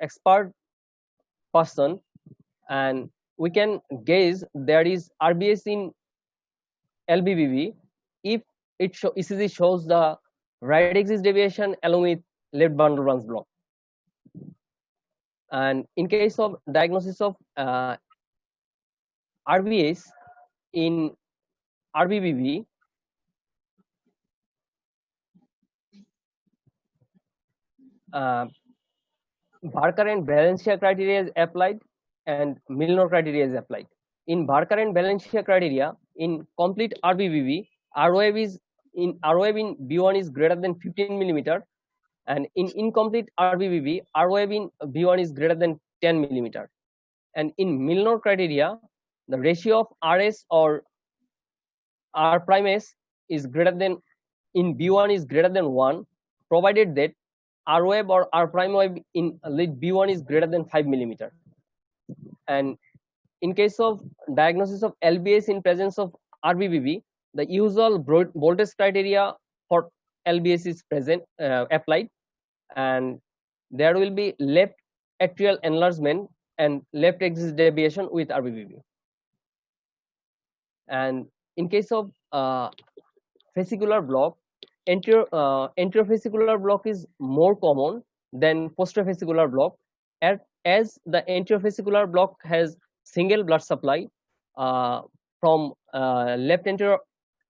expert person, and we can gauge there is RBS in LBBB if ECG shows the right axis deviation along with left bundle branch block. And in case of diagnosis of RBS in RBBB, Barker and Valencia criteria is applied and Milnor criteria is applied. In Barker and Valencia criteria, in complete RBBB, ROAB in B1 is greater than 15 millimeter, and in incomplete RBBB, ROAB in B1 is greater than 10 millimeter. And in Milnor criteria, the ratio of RS or R prime S is greater than in B1 is greater than 1, provided that R wave or R prime wave in lead B1 is greater than 5 millimeter. And in case of diagnosis of LBS in presence of RBBB, the usual voltage criteria for LBS is applied, and there will be left atrial enlargement and left axis deviation with RBBB. And in case of fascicular block, anterior-fascicular block is more common than posterior-fascicular block, as the anterior-fascicular block has single blood supply from left anterior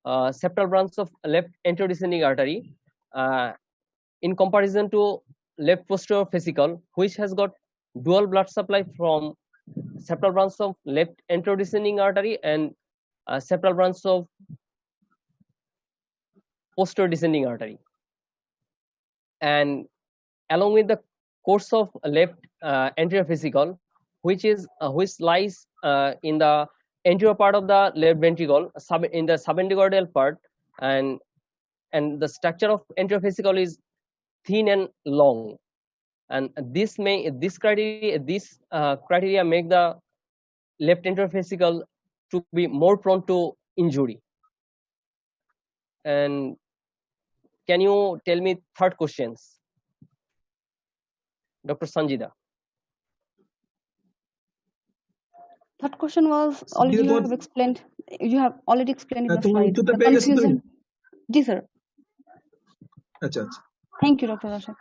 septal branch of left anterior descending artery in comparison to left posterior fascicle, which has got dual blood supply from septal branch of left anterior descending artery and septal branch of posterior descending artery. And along with the course of left anterior fascicle, which lies in the anterior part of the left ventricle, in the subendocardial part, and the structure of anterior fascicle is thin and long, and this criteria make the left anterior fascicle to be more prone to injury. And can you tell me third questions, Dr. Sanjida?
Third question was already you have explained. You have already explained in the
তোমার
slide.
উত্তরটা
The
পেয়ে গেছো তুমি?
confusion. জি sir.
আচ্ছা আচ্ছা
Thank you, Dr. Rashad.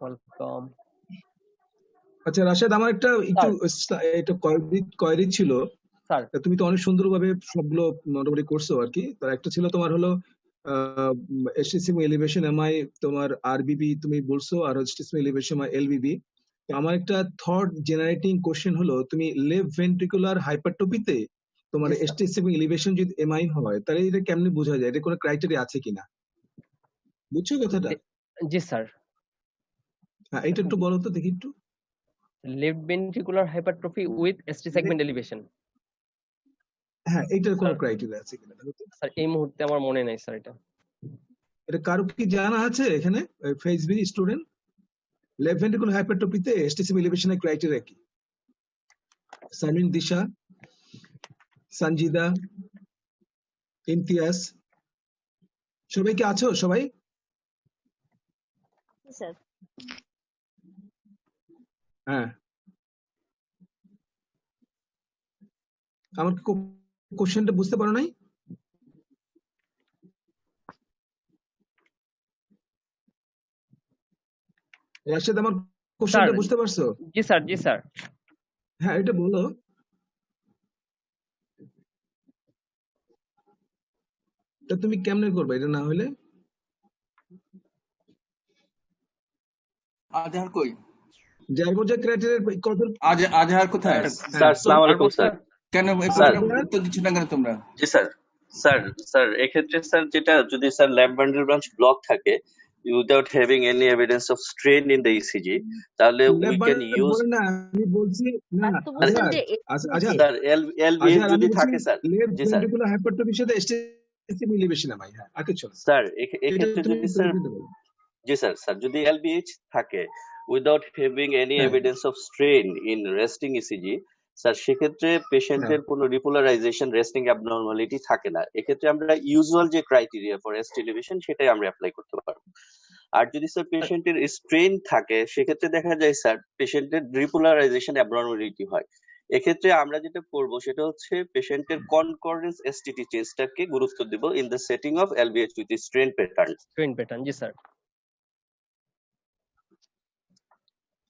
Welcome.
আচ্ছা রাশেদ, আমার একটা একটু কোয়েরি ছিল।
স্যার,
তুমি তো অনেক সুন্দরভাবে সবগুলো মোটামুটি করছো আর কি। তার একটা ছিল তোমার হলো এসটিসিএম এলিভেশন এমআই, তোমার আরবিবি তুমি বলছো, আর এসটিসিএম এলিভেশন এলবিবি। তো আমার একটা থট জেনারেটিং কোশ্চেন হলো, তুমি লেফট ভেন্ট্রিকুলার হাইপারট্রফিতে তোমার এসটিসিএম এলিভেশন যদি এমআই হয়, তাহলে এটা কেমনে বোঝা যায়? এটা কোনো ক্রাইটেরিয়া আছে কিনা? বুঝছো কথাটা?
জি স্যার।
হ্যাঁ, এটা একটু বলো তো দেখি একটু।
Left ventricular hypertrophy with ST segment elevation.
হ্যাঁ, এটার কোনো ক্রাইটেরিয়া আছে কিনা?
স্যার এই মুহূর্তে আমার মনে নাই স্যার।
এটা কারো কি জানা আছে এখানে ফেসবি স্টুডেন্ট? লেফট ভেন্ট্রিকুলার হাইপারট্রফিতে এসটিসিএম এলিভেশনের ক্রাইটেরিয়া কি? সামিন, দিশা, সঞ্জিদা, ইমতিয়াজ, সবাই কি আছো? সবাই?
স্যার
হ্যাঁ, আমার কোশ্চেনটা বুঝতে পারো নাই? রাশেদ, আমার কোশ্চেনটা বুঝতে পারছো?
জি স্যার, জি স্যার।
হ্যাঁ, এটা বলো। তা তুমি কেমনে করবে এটা না হলে?
আজহার কই?
জার্গোজা ক্রাইটেরিয়া কত?
আজহার কোথায়?
স্যার আসসালামু আলাইকুম স্যার।
কেন উত্তর দিচ্ছ না কেন তোমরা?
জি স্যার। স্যার এক্ষেত্রে স্যার যেটা যদি sir left bundle branch block থাকে without having any evidence of strain in the ECG, তাহলে we can use
না, আমি বলছি না
স্যার LVH যদি থাকে স্যার। জি স্যার।
ভেন্ট্রিকুলার হাইপারট্রফির সাথে এসটিসিএম এলিভেশন এমআই। হ্যাঁ, আগে চলো
স্যার এক্ষেত্রে যদি স্যার জি স্যার যদি LVH থাকে without having any evidence of strain in resting ECG, sir সেক্ষেত্রে
হ্যাঁ
পেশেন্টের কোনো রিপোলারাইজেশন রেস্টিং অ্যাবনর্মালিটি থাকে না, এক্ষেত্রে আমরা ইউজুয়াল যে ক্রাইটেরিয়া ফর এসটি এলিভেশন সেটাই আমরা অ্যাপ্লাই করতে পারবো। আর যদি স্যার পেশেন্টের স্ট্রেন থাকে সেক্ষেত্রে দেখা যায় স্যার পেশেন্টের রিপোলারাইজেশন অ্যাবনর্মালিটি হয়। এক্ষেত্রে আমরা যেটা করব সেটা হচ্ছে পেশেন্টের কনকর্ডেন্স এসটিটি চেঞ্জটাকে গুরুত্ব দেব in the setting of LVH with strain pattern.
Train pattern, জি স্যার।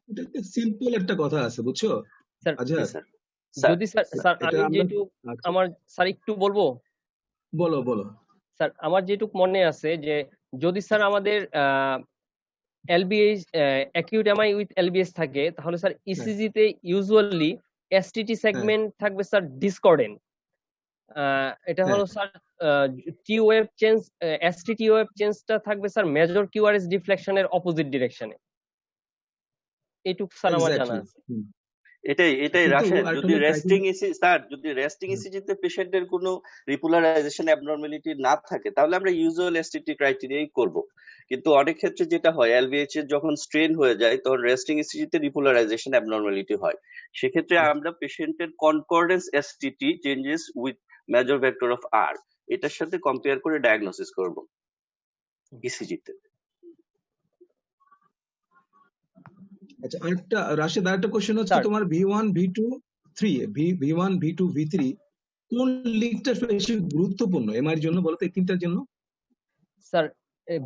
এটা একটা সিম্পল একটা কথা আছে বুঝছো
স্যার
জি
আজহার,
স্যার। স্যার
যদি স্যার
এটা
স্যার
এটা
আমি
আমরা
যেটুক
আচ্ছা
আমার স্যার একটু বলবো
বলো বলো।
স্যার, আমার যেটুক মনে আছে যে যদি স্যার আমাদের LBS acute MI with LBS থাকে তাহলে স্যার
হ্যাঁ
ইসিজি তে ইউজুয়ালি এসটিটি
হ্যাঁ
সেগমেন্ট থাকবে স্যার ডিসকর্ডেন্ট। এটা
হ্যাঁ
হলো sir T wave change, STT wave চেঞ্জটা থাকবে স্যার মেজর কিউআরএস ডিফ্লেকশনের অপোজিট ডিরেকশনে। এইটুক স্যার আমার জানা
এক্স্যাক্টলি।
আছে।
এটাই
কিন্তু
রাশেদ,
আরেকটা
যদি
হলো
রেস্টিং
ক্রাইটেরিয়া।
ইসি স্যার যদি রেস্টিং ইসিজিতে পেশেন্টের কোনো রিপোলারাইজেশন অ্যাবনর্মালিটি না থাকে তাহলে আমরা ইউজুয়াল এসটিটি ক্রাইটেরিয়াই করব। কিন্তু অনেক ক্ষেত্রে যেটা হয় এলভিএইচ এর যখন স্ট্রেন হয়ে যায় তখন রেস্টিং ইসিজিতে রিপোলারাইজেশন অ্যাবনর্মালিটি হয়, সেক্ষেত্রে আমরা পেশেন্টের concordance STT changes with major vector of আর এটার সাথে কম্পেয়ার করে ডায়াগনোসিস করব ইসিজিতে।
আচ্ছা আরেকটা রাশেদ, আরেকটা কোশ্চেন হচ্ছে
স্যার
তোমার V1 V2 3 V1 V2 V3 কোন লিঙ্কটা বেশি গুরুত্বপূর্ণ এমআই এর জন্য বলো তো, এই তিনটার জন্য?
স্যার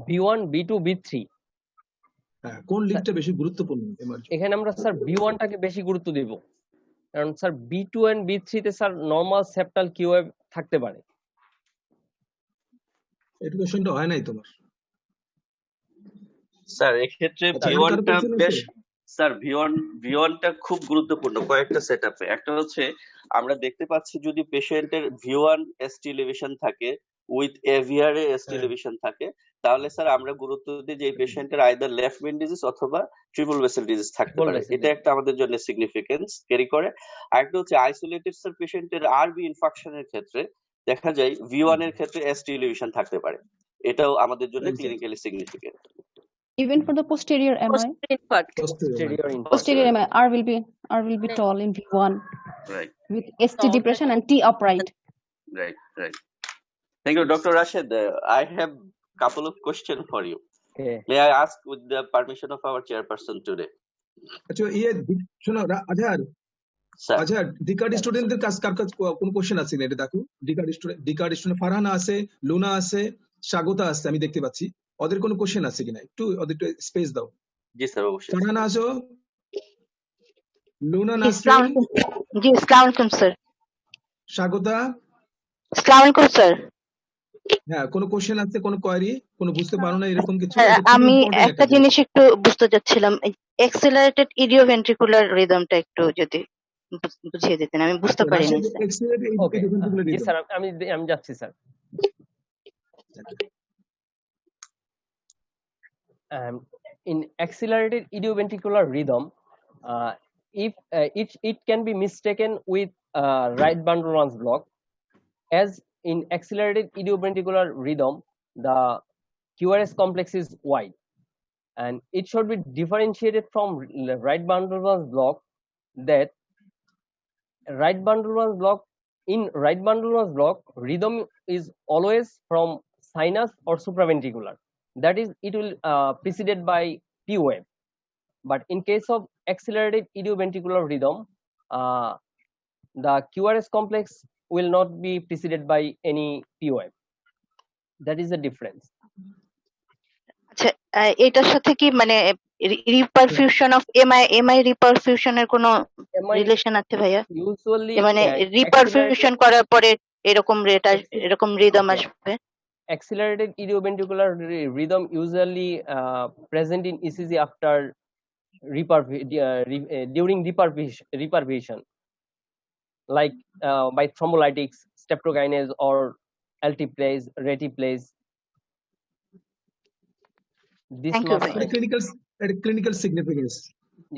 বি1 বি2 বি3
হ্যাঁ কোন
স্যার
লিঙ্কটা বেশি গুরুত্বপূর্ণ এমআই এর জন্য?
এখানে আমরা স্যার বি1টাকে বেশি গুরুত্ব দেব, কারণ স্যার বি2 এন্ড বি3 তে স্যার নরমাল সেপ্টাল কিউএব থাকতে পারে।
এই কোশ্চেনটা হয় নাই তোমার?
স্যার এক্ষেত্রে
আচ্ছা আর কারো
ভি1টা
কোশ্চেন
বেশ,
আছে?
স্যার ভি1টা খুব গুরুত্বপূর্ণ কয়েকটা সেটআপে। একটা হচ্ছে আমরা দেখতে পাচ্ছি যদি পেশেন্টের ভি1 এসটি এলিভেশন থাকে উইথ এভিআর এ এসটি
হ্যাঁ
এলিভেশন থাকে তাহলে স্যার আমরা গুরুত্ব দিই যে এই পেশেন্টের আইদার লেফট মেইন ডিজিজ অথবা ট্রিপল ভেসেল ডিজিজ থাকতে
ট্রিপল
পারে,
ভেসেল
এটা একটা আমাদের জন্য সিগনিফিকেন্স ক্যারি করে। আরেকটা হচ্ছে আইসোলেটেড স্যার পেশেন্টের আরবি ইনফাকশনের ক্ষেত্রে দেখা যায় ভি1 এর ক্ষেত্রে এসটি এলিভেশন থাকতে পারে, এটাও আমাদের জন্য
exactly.
Clinically significant.
Even for the posterior MI,
Posterior infarct.
posterior infarct.
posterior MI, R will be tall in V1
Right,
with ST
Tall.
depression and T upright.
right. Thank you, Dr. Rashid. I have couple of questions for you.
Okay.
May I ask with the permission of our chairperson today?
আচ্ছা শোনো আজহার,
Sir,
আজহার ডিকার্ড স্টুডেন্টদের কার কাছে কোন question আছে না এটা দেখো। ডিকার্ড student Farhana আছে, লুনা আছে, স্বাগতা আছে, আমি দেখতে পাচ্ছি। ওদের কোনো কোশ্চেন আছে কিনা একটু ওদের একটু স্পেস দাও।
জি স্যার অবশ্যই।
ফারহানা আসো, লুনা
जी
নাসরিন,
अस्सलाम वालेकुम। जी अस्सलाम वालेकुम सर।
স্বাগতা।
अस्सलाम वालेकुम सर।
হ্যাঁ কোনো কোশ্চেন আছে, কোনো কোয়েরি, কোনো বুঝতে পারো না এরকম কিছু? এটা খুব
আমি
ইম্পর্টেন্ট
একটা
একটা জিনিস।
জিনিস একটু বুঝতে চাচ্ছিলাম, এক্সেলারেটেড ইডিওভেন্ট্রিকুলার রিদমটা একটু যদি বুঝিয়ে দিতেন, আমি বুঝতে
আচ্ছা
পারিনি
Rashed
sir.
Accelerated
Okay.
Idioventricular
জি
রিদম।
স্যার, আমি যাচ্ছি sir. In accelerated idioventricular rhythm, if it can be mistaken with right bundle runs block, as in accelerated idioventricular rhythm, the QRS complex is wide, and it should be differentiated from right bundle runs block. That right bundle runs block, in right bundle runs block, rhythm is always from sinus or supraventricular. That is, it will preceded by P wave. But in case of accelerated idioventricular rhythm, the QRS complex will not be preceded by any P wave. That is the difference.
আচ্ছা এটার সাথে কি মানে reperfusion of MI রিপারফিউশনের কোনো
MI
relation আছে ভাইয়া?
usually
যে মানে
accelerated
রিপারফিউশন করার পরে এরকম এরকম রিদম
Okay.
আসবে?
accelerated idioventricular rhythm usually present in ECG after during reperfusion, like by thrombolytics, streptokinase, or alteplase, retiplase. This
Thank you
must
very
এটা ক্লিনিক্যাল সিগনিফিকেন্স।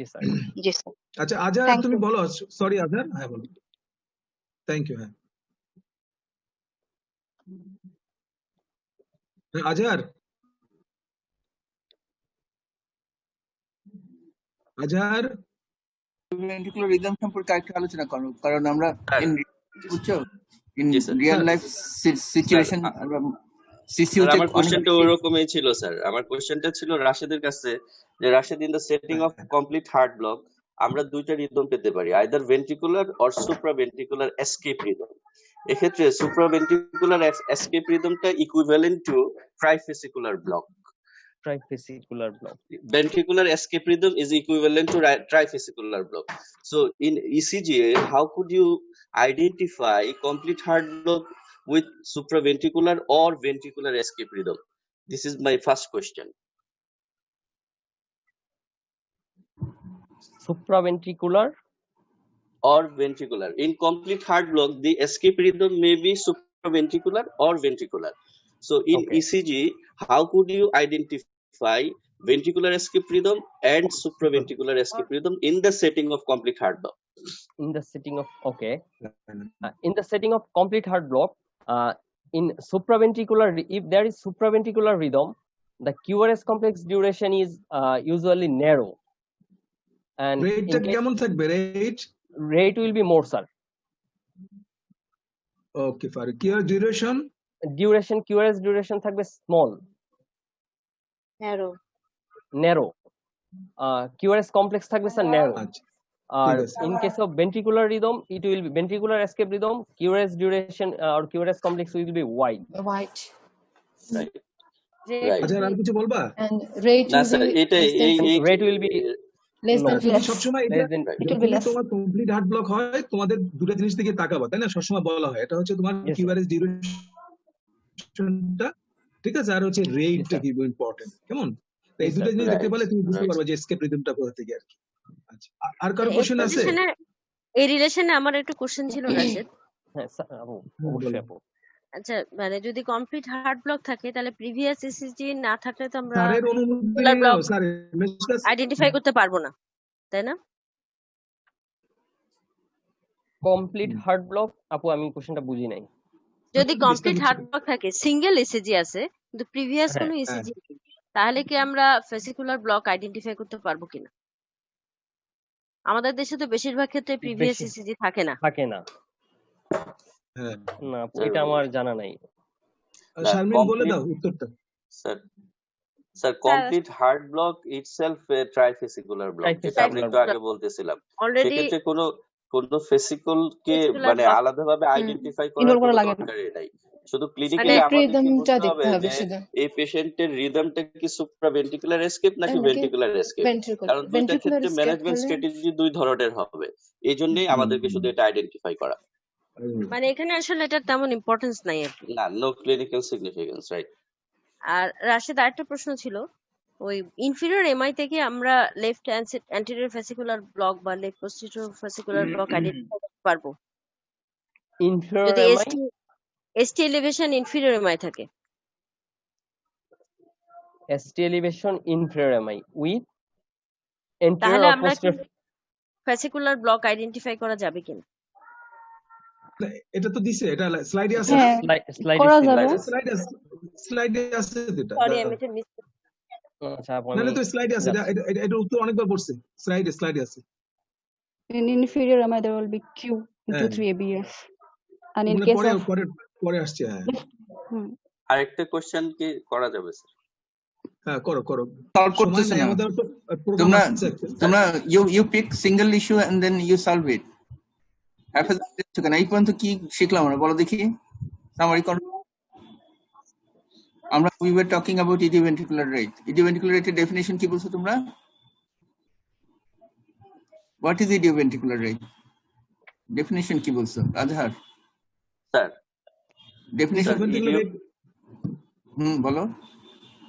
yes sir.
জি sir.
আচ্ছা Azhar
Thank
তুমি
you.
বলো। Sorry Azhar, হ্যাঁ বলো। Thank you. হ্যাঁ আজহার, আজহার
idioventricular rhythm সম্পর্কে আরেকটু আলোচনা করো, কারণ আমরা
স্যার,
বুঝছো in
G sir.
Real life situation CCU
sir
তে
আমার
অনেক
কোশ্চেনটা ওরকমই ছিল স্যার। আমার কোশ্চেনটা ছিল রাশেদের কাছে, যে Rashed in the setting of complete heart block আমরা দুইটা রিদম পেতে পারি, either ventricular or supraventricular escape rhythm. এক্ষেত্রে সুপ্রাভেন্ট্রিকুলার এসকেপ রিদমটা equivalent to trifascicular block.
Trifascicular block.
Ventricular escape rhythm is equivalent to trifascicular block. So in ECG, how could you identify complete heart block with supraventricular or ventricular escape rhythm? This is my first question.
Supraventricular
Or ventricular. In complete heart block, the escape rhythm may be supraventricular or ventricular. So in
Okay.
ECG, how could you identify ventricular escape rhythm and supraventricular escape rhythm in the setting of complete heart block?
in the setting of in the setting of complete heart block, in supraventricular, if there is supraventricular rhythm, the QRS complex duration is usually narrow, and
রেটটা
in case,
কেমন থাকবে rate?
rate will be more, sir.
ওকে ফারুক, কি আর duration?
Duration, QRS duration থাকবে small, narrow. QRS complex থাকবে sir narrow.
আচ্ছা
আর
ঠিক আছে।
in case of ventricular rhythm, it will be ventricular escape rhythm, QRS duration or QRS complex will be wide.
White.
Right. Right.
আচ্ছা আর কিছু বলবা?
And rate
না
will
sir,
be
এটা
less than
এই
Rate will be
less
no,
than
তুমি
50.
সবসময় এটা
less than
right.
It will be
যখনই
less.
তোমার কমপ্লিট হার্ট ব্লক হয় তোমাদের দুটো জিনিস দিকে তাকাবা, তাই না? সবসময় বলা হয় এটা হচ্ছে তোমার
Yes, sir.
কিউআরএস ডিউরেশনটা, ঠিক আছে, আর হচ্ছে
Yes,
রেটটা
sir.
কি ইম্পর্টেন্ট, কেমন? তো এই
Yes,
দুটো
sir.
জিনিস দেখতে
Right.
পেলে তুমি বুঝতে
Right.
পারবে যে এসকেপ রিদমটা কোথা থেকে আর কি। আচ্ছা আর কারো
এই
কোশ্চেন আছে?
পজিশনে এই রিলেশনে আমার একটা কোশ্চেন ছিল রাশেদ।
হ্যাঁ স্যার, আপু
হ্যাঁ,
অবশ্যই
বলো।
আপু।
আচ্ছা মানে যদি কমপ্লিট হার্ট ব্লক থাকে তাহলে প্রিভিয়াস ইসিজি না থাকলে তো আমরা
স্যারের অনুমতি
ভেন্ট্রিকুলার
নিয়ে
ব্লক
নাও, স্যার মেসেজ
আইডেন্টিফাই করতে পারবো না, তাই না?
কমপ্লিট হার্ট ব্লক, আপু আমি কোশ্চেনটা বুঝি নাই।
যদি কমপ্লিট
ডিসকানেক্ট
হার্ট ব্লক থাকে, সিঙ্গেল ইসিজি আছে কিন্তু প্রিভিয়াস
হ্যাঁ
কোনো ইসিজি নেই, তাহলে কি আমরা ফেসিকুলার ব্লক আইডেন্টিফাই করতে পারবো কিনা? আমাদের দেশে তো বেশিরভাগ ক্ষেত্রে প্রিভিয়াস
বেশি
ইসিজি থাকে না।
থাকে না।
হ্যাঁ
না আপু,
স্যার,
এটা আমার জানা নাই।
না
শারমিন বলে
কমপ্লিট
দাও উত্তরটা।
Sir sir complete heart block itself trifascicular block, যেটা আমরা
Trifascicular
একটু আগে বলতেছিলাম।
অলরেডি
সেক্ষেত্রে কোনো ফেসিকল কে
ফেসিকুলার
মানে
ব্লক
আলাদাভাবে আইডেন্টিফাই করার
ইগনোর করা
কোনো
লাগে না।
দরকারই নাই। শুধু
মানে
ক্লিনিক্যালি আমাদের কি
রিদমটা
বুঝতে হবে
দেখতে হবে
যে
শুধু।
এই পেশেন্টের রিদমটা কি সুপ্রাভেন্ট্রিকুলার এসকেপ নাকি
নাকি
ভেন্ট্রিকুলার এসকেপ,
ভেন্ট্রিকুলার
কারণ দুইটা
ভেন্ট্রিকুলার
ক্ষেত্রে
এসকেপ
ম্যানেজমেন্ট
হলে
স্ট্র্যাটেজি দুই ধরনের হবে। এই জন্যই আমাদেরকে শুধু এটা আইডেন্টিফাই করা।
মানে এখানে আসলে এটা তেমন ইম্পর্টেন্স নাই আর কি।
না, নো ক্লিনিক্যাল সিগনিফিকেন্স, রাইট।
আর রাশেদ আরেকটা প্রশ্ন ছিল, ওই ইনফিরিয়র এমআই থেকে আমরা লেফট অ্যান্টেরিয়র ফেসিকুলার ব্লক বা left posterior fascicular block identify করতে পারবো
ইনফিরিয়র
যদি
MI,
ST elevation inferior MI থাকে?
ST elevation, inferior MI with
তাহলে
এন্টেরিয়র অর
আমরা কি
পোস্টেরিয়র।
ফেসিকুলার ব্লক আইডেন্টিফাই করা যাবে কিনা?
এটা তো দিছে, এটা স্লাইডে আছে,
হ্যাঁ
স্লাইড
করা
ছিল।
যাবে।
স্লাইডে আছে যেটা।
সরি আমি এটা মিস
আচ্ছা আপু
না
আমি
না তো স্লাইডে আছে,
যাচ্ছি।
এটা উত্তর অনেকবার পড়ছে, স্লাইডে আছে।
In inferior MI, there will be Q into
হ্যাঁ
3 ABF. And in
মানে
case
পরে
of
পরে পরে আসছে। হ্যাঁ
আরেকটা কোশ্চেন কি করা যাবে স্যার?
হ্যাঁ করো
সলভ
সময়
করতেছ
নাই
না
আমাদের, প্রোগ্রাম
তোমরা
আছে।
তোমরা you pick single issue and then you solve it. Hafez কেন এই পর্যন্ত কি শিখলাম আমরা বলো দেখি, সামারি করো। আমরা we were talking about idioventricular rate. Idioventricular rate এর ডেফিনিশন কি বলছো তোমরা? What is idioventricular rate? Definition কি বলছো আজহার?
স্যার
ডেফিনিশন বলো।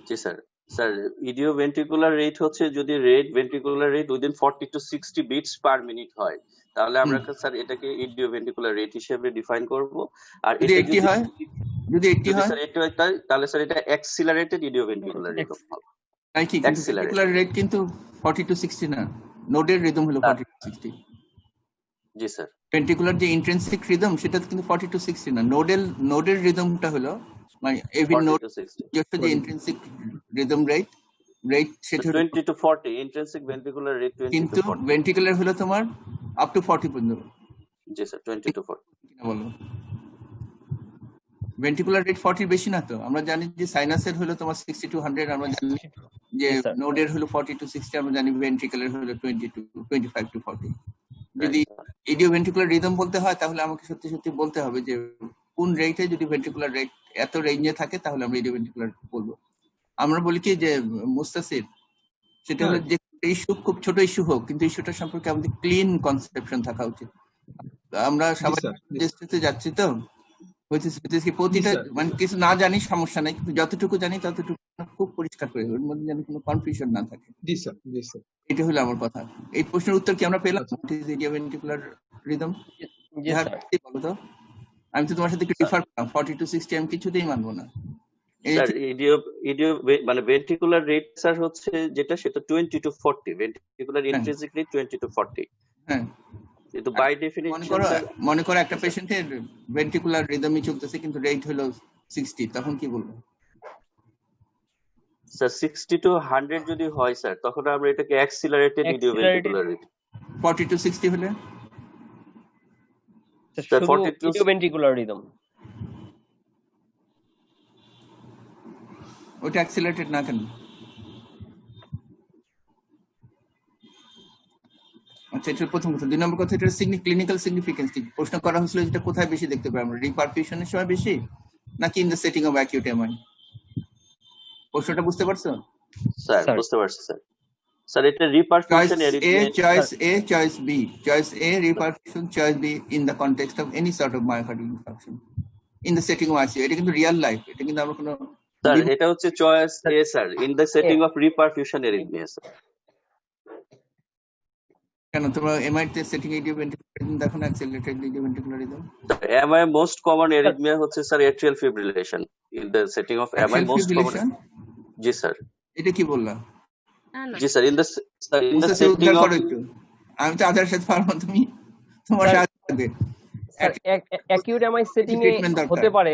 জি স্যার, ইডিওভেন্ট্রিকুলার রেট হচ্ছে যদি ventricular rate within 40 to 60 beats per minute হয়, তাহলে আমরা স্যার এটাকে ইডিওভেন্ট্রিকুলার রেট হিসেবে ডিফাইন করব। আর
যদি
এটা
80 হয়, যদি 80 হয়
স্যার এটা হয় তাহলে স্যার এটা অ্যাক্সিলারেটেড ইডিওভেন্ট্রিকুলার রেট হবে।
তাই কি? ভেন্ট্রিকুলার রেট কিন্তু 40 to 60 না, নোডের রিদম হলো 40 to 60।
জি স্যার,
ভেন্ট্রিকুলার যে ইন্ট্রিনসিক রিদম সেটা কিন্তু 40 to 60 না, নোডের রিদমটা হলো মানে এভরি
40
নোড
to 60।
যে ইন্ট্রিনসিক রিদম রেট রেট সেটা হলো
20 to 40 ইন্ট্রিনসিক ভেন্ট্রিকুলার রেট 20
কিন্তু
to 40
ভেন্ট্রিকুলার হলো তোমার আপ টু 40 পর্যন্ত
জি স্যার 20 to 40
কিনা বলো? ভেন্ট্রিকুলার রেট 40 বেশি না তো? আমরা জানি যে সাইনাসের হলো তোমার 60 to 100, আমরা জানি যে
Yes, sir.
নোডের হলো 40 to 60, আমরা জানি ভেন্ট্রিকুলার হলো 25 to 40। যদি ইডিওভেন্ট্রিকুলার রিদম বলতে হয় তাহলে আমাকে সত্যি সত্যি বলতে হবে যে কোন রেটে যদি ভেন্ট্রিকুলার রেট এত রেঞ্জে থাকে তাহলে আমরা ইডিওভেন্ট্রিকুলার বলবো। আমরা বলি কি যে মুস্তাসির, সেটা হলো যে ইস্যু খুব ছোট ইস্যু হোক কিন্তু ইস্যুটা সম্পর্কে আমাদের ক্লিন কনসেপশন থাকা উচিত। আমরা সবাই যাচ্ছি তো প্রতিটা মানে কিছু না জানি সমস্যা নাই, কিন্তু যতটুকু জানি ততটুকু খুব পরিষ্কার করে ওর মধ্যে যেন কোনো কনফিউশন না থাকে।
জি স্যার, জি স্যার।
এটা হলো আমার কথা। এই প্রশ্নের উত্তর কি আমরা পেলাম? ইডিওভেন্ট্রিকুলার রিদম বলো তো। আমি তো তোমার সাথে রিফার করলাম 40 to 60, আমি কিছুতেই মানবো না।
স্যার ইডিও মানে ভেন্ট্রিকুলার রেট স্যার হচ্ছে যেটা সেটা 20 to 40 ventricular intrinsic rate 20 to 40।
হ্যাঁ,
কিন্তু বাই ডেফিনিশন
মনে করো একটা পেশেন্টের ভেন্ট্রিকুলার রিদমই চলতেছে কিন্তু রেট হলো 60, তখন কি বলবো?
স্যার 60 to 100 যদি হয় স্যার তখন আমরা এটাকে অ্যাক্সিলারেটেড ইডিওভেন্ট্রিকুলার রেট।
40 to 60 হলে
স্যার 40 to
ইডিওভেন্ট্রিকুলার রিদম
ওটা অ্যাক্সিলারেটেড না কেন? আচ্ছা, এটা প্রথম কথা। দুই নম্বর কথা, এটা ক্লিনিক্যাল সিগনিফিকেন্স কি প্রশ্ন করা হয়েছিল, যেটা কোথায় বেশি দেখতে পাই আমরা? রিপারফিউশনের সময় বেশি নাকি in the setting of acute MI? প্রশ্নটা বুঝতে পারছো?
স্যার বুঝতে পারছি স্যার। স্যার এটা reperfusion
choice A choice B, choice A reperfusion, choice B in the context of any sort of myocardial infarction in the setting of ICU. এটা কিন্তু real life, এটা কিন্তু আমরা কোনো
স্যার এটা হচ্ছে choice A sir in the setting of reperfusion arrhythmia sir.
কেন তোমরা এমআই তে সেটিং ইডিওভেন্ট্রিকুলার রিদম দেখো না, accelerated idioventricular rhythm?
MI most common arrhythmia হচ্ছে sir atrial fibrillation in the setting of MI most common. জি sir.
এটা কি বললা?
জি sir in the setting of,
আমি তো আদার সাথে পারবো, তুমি তোমার সাথে থাকবে।
অ্যাকিউট এমআই সেটিং এ হতে পারে,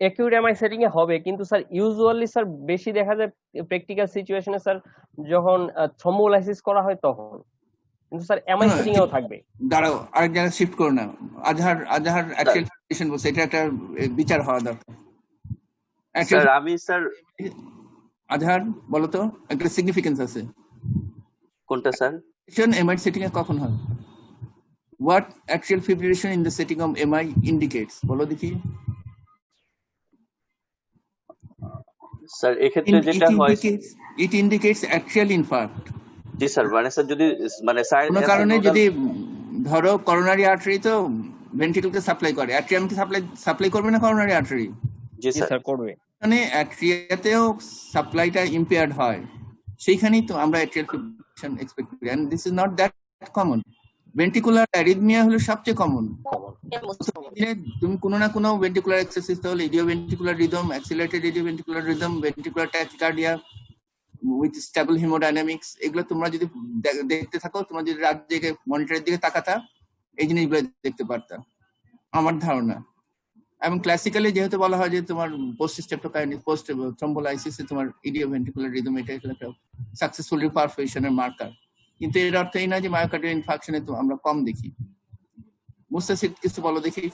অ্যাকিউট এমআই সেটিং এ হবে, কিন্তু স্যার ইউজুয়ালি স্যার বেশি দেখা যায় প্র্যাকটিক্যাল সিচুয়েশনে স্যার যখন থ্রম্বোলাইসিস করা হয় তখন, কিন্তু স্যার এমআই সেটিং এও থাকবে।
দাঁড়াও, আরেক জায়গায় শিফট করো না। আজহার অ্যাকচুয়াল সিচুয়েশন বলছে, এটা একটা বিচার হওয়া দরকার।
স্যার আমি স্যার
আজহার বলো তো, একটা সিগনিফিকেন্স আছে।
কোনটা স্যার?
এমআই সেটিং এ কখন হয়? What atrial fibrillation in the setting of MI indicates? বলো দেখি।
স্যার এক্ষেত্রে যেটা হয়,
it indicates atrial infarct।
G sir, মানে স্যার যদি মানে
কোনো কারণে যদি ধরো করোনারি আর্টারি তো ভেন্ট্রিকলকে সাপ্লাই করে, অ্যাট্রিয়ামকে সাপ্লাই করবে না করোনারি আর্টারি?
জি স্যার
করবে।
মানে অ্যাট্রিয়াতেও সাপ্লাইটা ইম্পেয়ার্ড হয়, সেইখানেই তো আমরা অ্যাট্রিয়াল ফিব্রিলেশন এক্সপেক্ট করি, and this is not that common. Ventricular arrhythmia হলো সবচেয়ে কমন। তুমি কোনো না কোনো ভেন্ট্রিকুলার এক্সারসাইজ, তাহলে idioventricular rhythm, accelerated idioventricular rhythm, ventricular tachycardia with stable haemodynamics, এগুলো তোমরা যদি দেখতে থাকো, তোমরা যদি রাত জেগে মনিটরের দিকে তাকাতা, এই জিনিসগুলো দেখতে পারতা আমার ধারণা। এবং ক্লাসিক্যালি যেহেতু বলা হয় যে তোমার পোস্ট স্টেপটোকাইনেস, পোস্ট থ্রম্বোলাইসিসে তোমার ইডিওভেন্ট্রিকুলার রিদম, এটা একটা সাকসেসফুল রিপারফিউশনের মার্কার, কিন্তু এর অর্থ এই নয় যে মায়োকার্ডিয়াল ইনফাকশনে তো আমরা কম দেখি। মুস্তাসির কিছু বলো দেখি।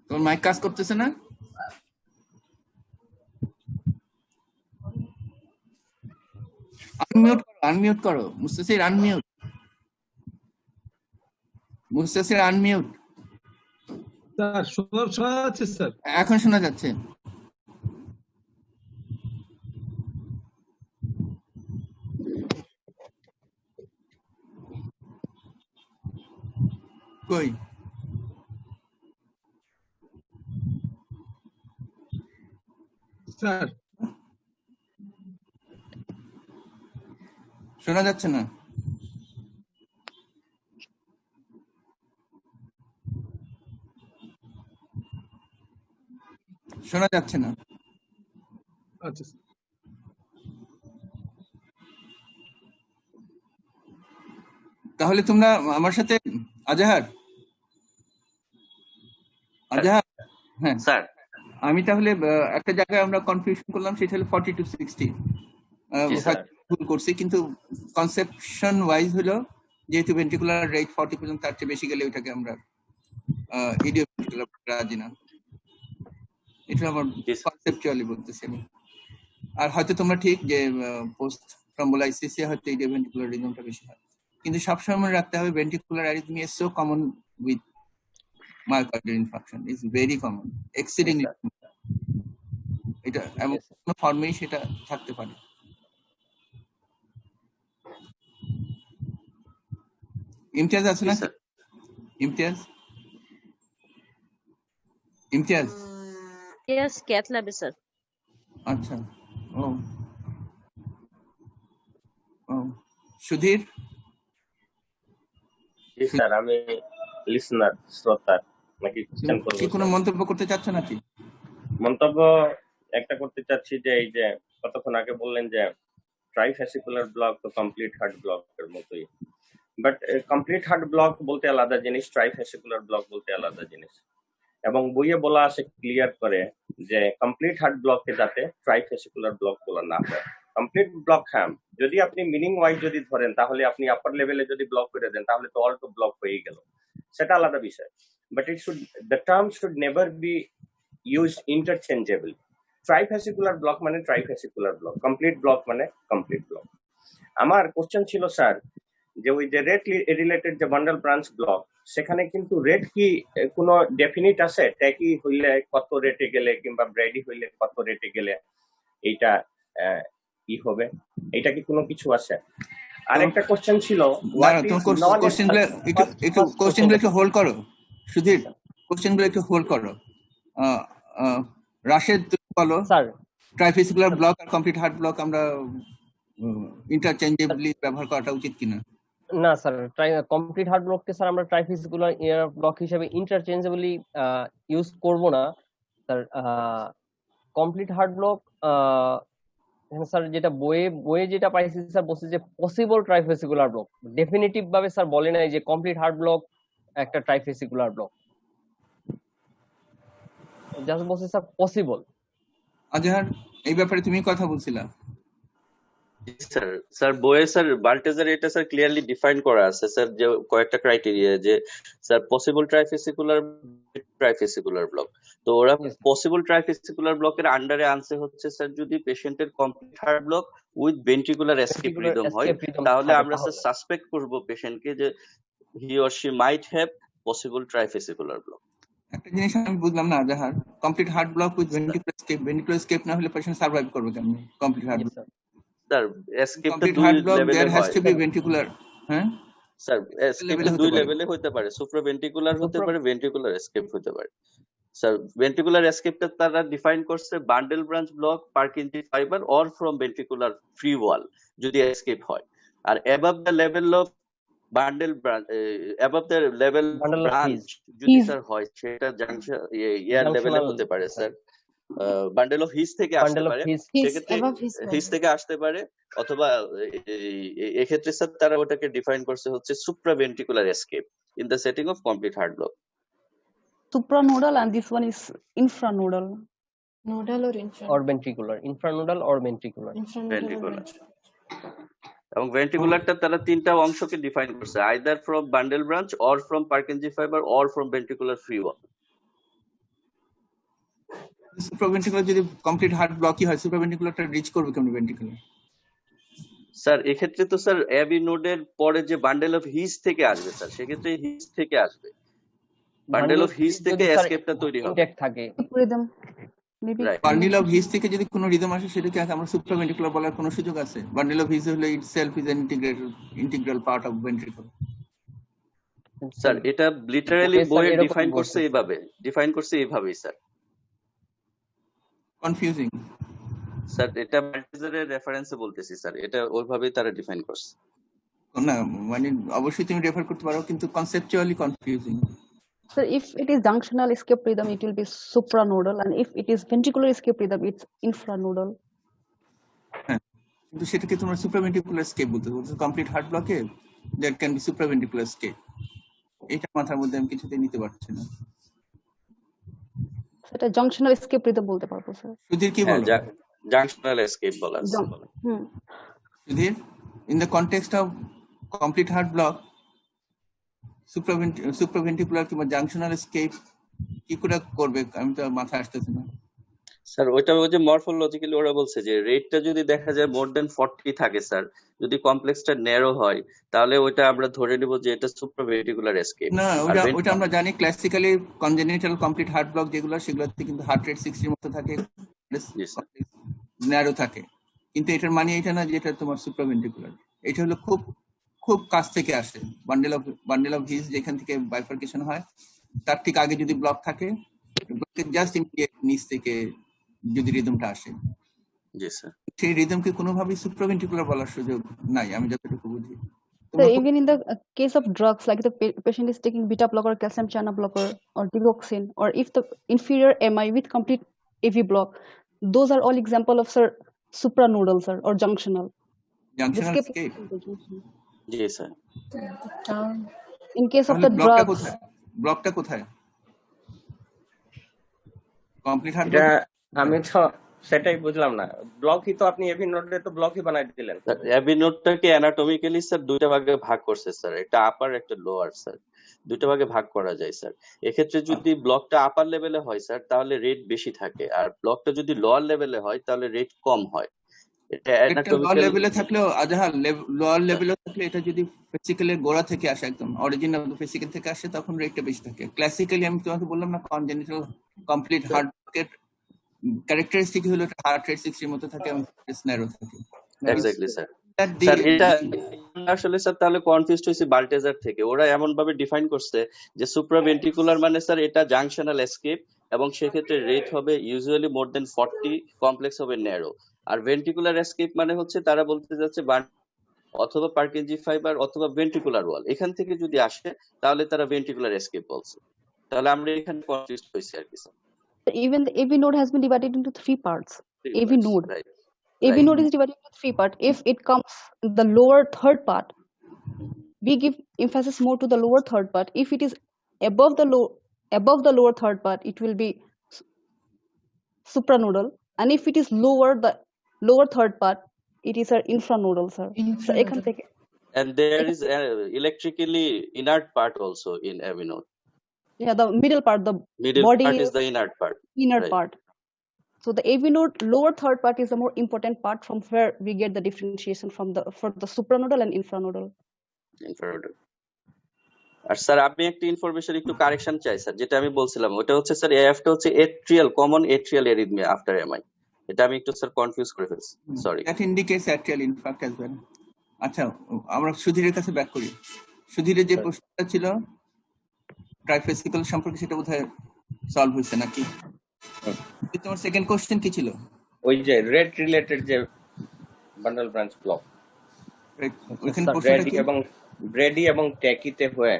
তোমার মাইক কাজ করতেছে না? আনমিউট করো Mustasir, unmute. Mustasir unmute.
Sir শোনা যাচ্ছে স্যার?
এখন শোনা যাচ্ছে। কই
স্যার?
শোনা যাচ্ছে না? শোনা যাচ্ছে না।
আচ্ছা,
তাহলে তোমরা আমার সাথে আজহার হ্যাঁ
স্যার
আমি তাহলে একটা জায়গায় আমরা কনফিউশন করলাম, সেটা হলো 40 to 60।
জি স্যার
ভুল করছি, কিন্তু কনসেপশন ওয়াইজ হলো যেহেতু ভেন্ট্রিকুলার রেট 40 পর্যন্ত, তার চেয়ে বেশি গেলে ওইটাকে আমরা ইডিওভেন্ট্রিকুলার রাজি না। এটা আমার
জি স্যার
কনসেপচুয়ালি বলতেছি আমি। আর হয়তো তোমরা ঠিক যে পোস্ট থ্রম্বোলাইসিসে হয়তো ইডিওভেন্ট্রিকুলার রিদমটা বেশি হয়, কিন্তু সবসময় মনে রাখতে হবে ventricular arrhythmia is so common with myocardial infarction, is very common, exceedingly. এটা এমন কোনো ফর্মেই সেটা থাকতে পারে। ইমতিয়াজ আছে
জি
না?
Sir
Imtiaz, Imtiaz
yes cath ল্যাবে স্যার।
আচ্ছা। ও ও সুধীর,
জি স্যার, আমি লিসনার, শ্রোতা, নাকি কোশ্চেন করবো
কি কোনো
স্যার?
মন্তব্য করতে চাচ্ছ নাকি?
মন্তব্য একটা করতে চাচ্ছি যে এই যে কতক্ষণ আগে বললেন যে ট্রাইফ্যাসিকুলার ব্লক তো কমপ্লিট হার্ট ব্লকের মতোই, বাট কমপ্লিট হার্ট ব্লক বলতে আলাদা জিনিস, ট্রাইফ্যাসিকুলার ব্লক বলতে আলাদা জিনিস। এবং বইয়ে বলা আছে ক্লিয়ার করে যে কমপ্লিট হার্ট ব্লককে যাতে ট্রাইফ্যাসিকুলার ব্লক বলা না হয়। কমপ্লিট ব্লক, হ্যাঁ, যদি আপনি মিনিং ওয়াইজ যদি ধরেন, তাহলে আপনি আপার লেভেলে যদি ব্লক করে দেন তাহলে তো অল টু ব্লক হয়ে গেল, সেটা আলাদা বিষয়। But it should, the term should never be used interchangeably. Trifascicular block মানে ট্রাইফ্যাসিকুলার ব্লক, কমপ্লিট ব্লক মানে কমপ্লিট ব্লক। আমার কোশ্চেন ছিল স্যার যে ওই যে রেট রিলেটেড যে বান্ডল ব্রাঞ্চ ব্লক, সেখানে কিন্তু রেট কি কোনো ডেফিনিট আছে? ট্যাকি হইলে কত রেটে গেলে কিংবা ব্রেডি হইলে কত রেটে গেলে এইটা কি হবে, এটা কি কোনো কিছু আছে? আরেকটা কোশ্চেন ছিল,
কোশ্চেনগুলো একটু হোল্ড করো সুধীর, কোশ্চেনগুলো একটু হোল্ড করো। রাশেদ তুমি বলো
স্যার
ট্রাইফ্যাসিকুলার ব্লক আর কমপ্লিট হার্ট ব্লক আমরা ইন্টারচেঞ্জেবলি ব্যবহার করাটা উচিত কিনা?
না স্যার, কমপ্লিট হার্ট ব্লককে স্যার আমরা ট্রাইফ্যাসিকুলার ব্লক হিসেবে ইন্টারচেঞ্জেবলি ইউজ করব না sir. Complete heart block sir যেটা বইয়ে যেটা পাইছি স্যার, বলছে যে পসিবল ট্রাইফ্যাসিকুলার ব্লক, ডেফিনিটিভ ভাবে স্যার বলে নাই যে কমপ্লিট হার্ট ব্লক একটা ট্রাইফ্যাসিকুলার ব্লক, জাস্ট বলছে স্যার পসিবল।
আজহার, এই ব্যাপারে তুমি কথা বলছিলা।
স্যার স্যার বইয়ে স্যার বাল্টেজার এটা স্যার ক্লিয়ারলি ডিফাইন করা আছে স্যার, যে কয়েকটা ক্রাইটেরিয়া, যে স্যার পসিবল ট্রাইফেসিকুলার ব্লক। তো ওরা পসিবল ট্রাইফেসিকুলার ব্লকের আন্ডারে আনছে হচ্ছে স্যার যদি পেশেন্টের complete heart block with ventricular escape rhythm হয়, তাহলে আমরা স্যার সাসপেক্ট করব পেশেন্টকে যে he or she might have possible trifascicular block.
একটা জিনিস আমি বুঝলাম না Azhar, complete heart block with ventricular escape না হলে পেশেন্ট সার্ভাইভ করবে কেমনে? কমপ্লিট হার্ট ব্লক,
স্যার এসকেপটা
কমপ্লিট
দুই
হার্ট ব্লক
লেভেলে
देयर हैज
হয়
টু বি ভেন্ট্রিকুলার। হ্যাঁ
স্যার, এসকেপটা দুই লেভেলে হতে পারে, সুপ্রাভেন্ট্রিকুলার হতে পারে, ভেন্ট্রিকুলার এসকেপ হতে পারে। স্যার ভেন্ট্রিকুলার এসকেপটা তারা ডিফাইন করছে bundle branch block, Purkinje fibre or from ventricular free wall যদি এসকেপ হয়। আর above the level of bundle branch, above the level branch যদি স্যার হয়, সেটা জাংশন ইয়ার লেভেলে হতে পারে স্যার, বান্ডেল অফ হিস থেকে আসতে পারে, সেক্ষেত্রে হিস থেকে আসতে পারে, অথবা এক্ষেত্রে স্যার তারা ওটাকে ডিফাইন করছে হচ্ছে supraventricular escape in the setting of complete heart block.
Supranodal and this one is infranodal.
Nodal or infranodal?
or ventricular, infranodal or ventricular.
Ventricular এবং ভেন্ট্রিকুলারটা তারা তিনটা অংশকে ডিফাইন করছে, either from bundle branch or from Purkinje fibre or from ventricular free wall.
Supraventricular যদি complete heart ব্লকই হয়, সুপ্রাভেন্ট্রিকুলারটা rich করবে কেমন ventricular?
Sir এক্ষেত্রে তো স্যার অ্যাবি নোডের পরে যে বান্ডেল অফ হিস থেকে আসবে স্যার, সেক্ষেত্রে হিস থেকে আসবে, বান্ডেল অফ হিস থেকে এসকেপটা তৈরি হবে
ইনটেক্ট থাকে।
Rhythm, maybe.
Bundle of his থেকে যদি কোনো রিদম আসে, সেটাকে আমরা সুপ্রাভেন্ট্রিকুলার বলার কোনো সুযোগ আছে? বান্ডেল অফ হিস হলো itself is an integral part of ventricle.
Sir এটা লিটারালি বইয়ে ডিফাইন করছে এইভাবেই স্যার।
কনফিউজিং
স্যার এটা বাল্টেজারের রেফারেন্সে বলতেছি স্যার, এটা ওইভাবেই তারা ডিফাইন করছে।
না, মানে অবশ্যই তুমি রেফার করতে পারো, কিন্তু conceptually confusing.
So if it is junctional escape rhythm, it will be supranodal, and if it is ventricular escape rhythm, it's infranodal.
হ্যাঁ, কিন্তু সেটাকে তোমরা সুপ্রাভেন্ট্রিকুলার এসকেপ বলতে বলছো। কমপ্লিট হার্ট ব্লকে that can be supraventricular escape, এটা মাথার মধ্যে আমি কিছুতেই নিতে পারছি না।
So এটা জাংশনাল এসকেপ রিদম বলতে পারবো স্যার।
সুধীর কি
হ্যাঁ,
বলো?
জাংশনাল এসকেপ বলা আছে।
Sudhir, in the context of complete heart block, supraventricular কিংবা জাংশনাল এসকেপ কি করে করবে? আমি তো মাথায় আসতেছে না
স্যার। ওই যে মরফোলজিক্যালি ওরা বলছে যে রেটটা যদি দেখা যায় মোর দেন 40 থাকে স্যার, যদি কমপ্লেক্সটা ন্যারো হয়, তাহলে ওইটা আমরা ধরে নিব যে এটা সুপ্রাভেন্ট্রিকুলার এসকেপ।
না, ওটা আমরা জানি classically congenital complete heart block যেগুলো, সেগুলোতে কিন্তু হার্ট রেট 60 এর মতো থাকে, ন্যারো থাকে, কিন্তু এটার মানে এটা না যে এটা তোমার সুপ্রাভেন্ট্রিকুলার। এটা হলো খুব খুব কাছ থেকে আসে, বান্ডেল অফ হিজ যেখান থেকে বাইফার্কেশন হয়, তার ঠিক আগে যদি ব্লক থাকে, জাস্ট ইমিডিয়েট নিচ থেকে যদি রিদমটা আসে,
জি স্যার,
সেই রিদমকে কোনোভাবেই সুপ্রাভেন্ট্রিকুলার বলার সুযোগ নাই, আমি যতটুকু বুঝি।
So even in the case of drugs, like the patient is taking beta blocker, calcium channel blocker, or digoxin, or if the inferior MI with complete AV block, those are all example of sir supranodal sir or junctional.
Junctional escape,
G sir.
In case of
তাহলে
the
ব্লকটা
drugs,
কোথায়? ব্লকটা কোথায়? Complete heart
এটা আমি তো সেটাই বুঝলাম না। ব্লকই তো আপনি এভি নোডে তো ব্লকই বানাই দিলেন।
অ্যাবি নোডটাকে অ্যানাটমিক্যালি স্যার দুইটা ভাগে ভাগ করছে স্যার, একটা আপার একটা লোয়ার স্যার, দুইটা ভাগে ভাগ করা যায় স্যার। এক্ষেত্রে যদি ব্লকটা আপার লেভেলে হয় স্যার, তাহলে রেট বেশি থাকে, আর ব্লকটা যদি লোয়ার লেভেলে হয় তাহলে রেট কম হয়। এটা
লোয়ার
অ্যানাটমিক্যালি
লেভেলে থাকলেও লোয়ার লেভেলে থাকলে এটা যদি ফেসিক্যালের গোড়া থেকে আসে, একদম অরিজিন অফ দ্য ফেসিক্যাল থেকে আসে, তখন রেটটা বেশি থাকে। ক্লাসিক্যালি আমি তোমাকে বললাম না, কনজেনিটাল কমপ্লিট হার্ট ব্লকের ক্যারেক্টারিস্টিক হলো হার্ট রেট 60 এর মতো থাকে এবং ন্যারো থাকে।
Exactly sir. স্যার এটা আসলে স্যার তাহলে কনফিউজড হয়েছে বাল্টেজার থেকে। ওরা এমন ভাবে ডিফাইন করছে যে সুপ্রাভেন্ট্রিকুলার মানে স্যার এটা জাংশনাল এসকেপ, এবং সেক্ষেত্রে রেট হবে ইউজুয়ালি মোর দেন 40, কমপ্লেক্স হবে ন্যারো। আর ভেন্ট্রিকুলার এসকেপ মানে হচ্ছে তারা বলতে যাচ্ছে অথবা পার্কিনজি ফাইবার অথবা ভেন্ট্রিকুলার ওয়াল, এখান থেকে যদি আসে তাহলে তারা ভেন্ট্রিকুলার এসকেপ বলছে। তাহলে আমরা এখানে কনফিউজড হয়েছি আর কি sir.
even the AV node has been divided into 3 parts. AV node.
Right.
AV node is divided into 3 parts. If it comes the lower third part, we give emphasis more to the lower third part. If it is above the lower third part, it will be supranodal, and if it is the lower third part, it is our infranodal sir. So এখান থেকে
And there is electrically inert part also in AV node.
yeah, the middle part, the
Middle
body
part is the inert part.
inner
right.
part. So the AV node lower third part is the more important part, from where we get the differentiation for the supranodal and infranodal.
Infrared. আর sir আপনি একটা information একটু correction চাই sir, যেটা আমি বলছিলাম ওটা হচ্ছে স্যার এএফটা হচ্ছে atrial, common atrial arrhythmia after MI. এটা আমি একটু স্যার কনফিউজ করে ফেলছি, sorry.
That indicates atrial infarct as well. আচ্ছা, আমরা সুধীরের কাছে ব্যাক করি। সুধীরের যে প্রশ্নটা ছিল ট্রাইফেসিক্যাল সম্পর্কে, সেটা বোধহয় সলভ হয়েছে নাকি? তোমার সেকেন্ড কোশ্চেন কি ছিল?
ওই যে রেড রিলেটেড যে বান্ডল ব্রাঞ্চ ব্লক,
ওইখানে প্রশ্নটা কি?
এবং ব্রেডি এবং ট্যাকিতে হয়ে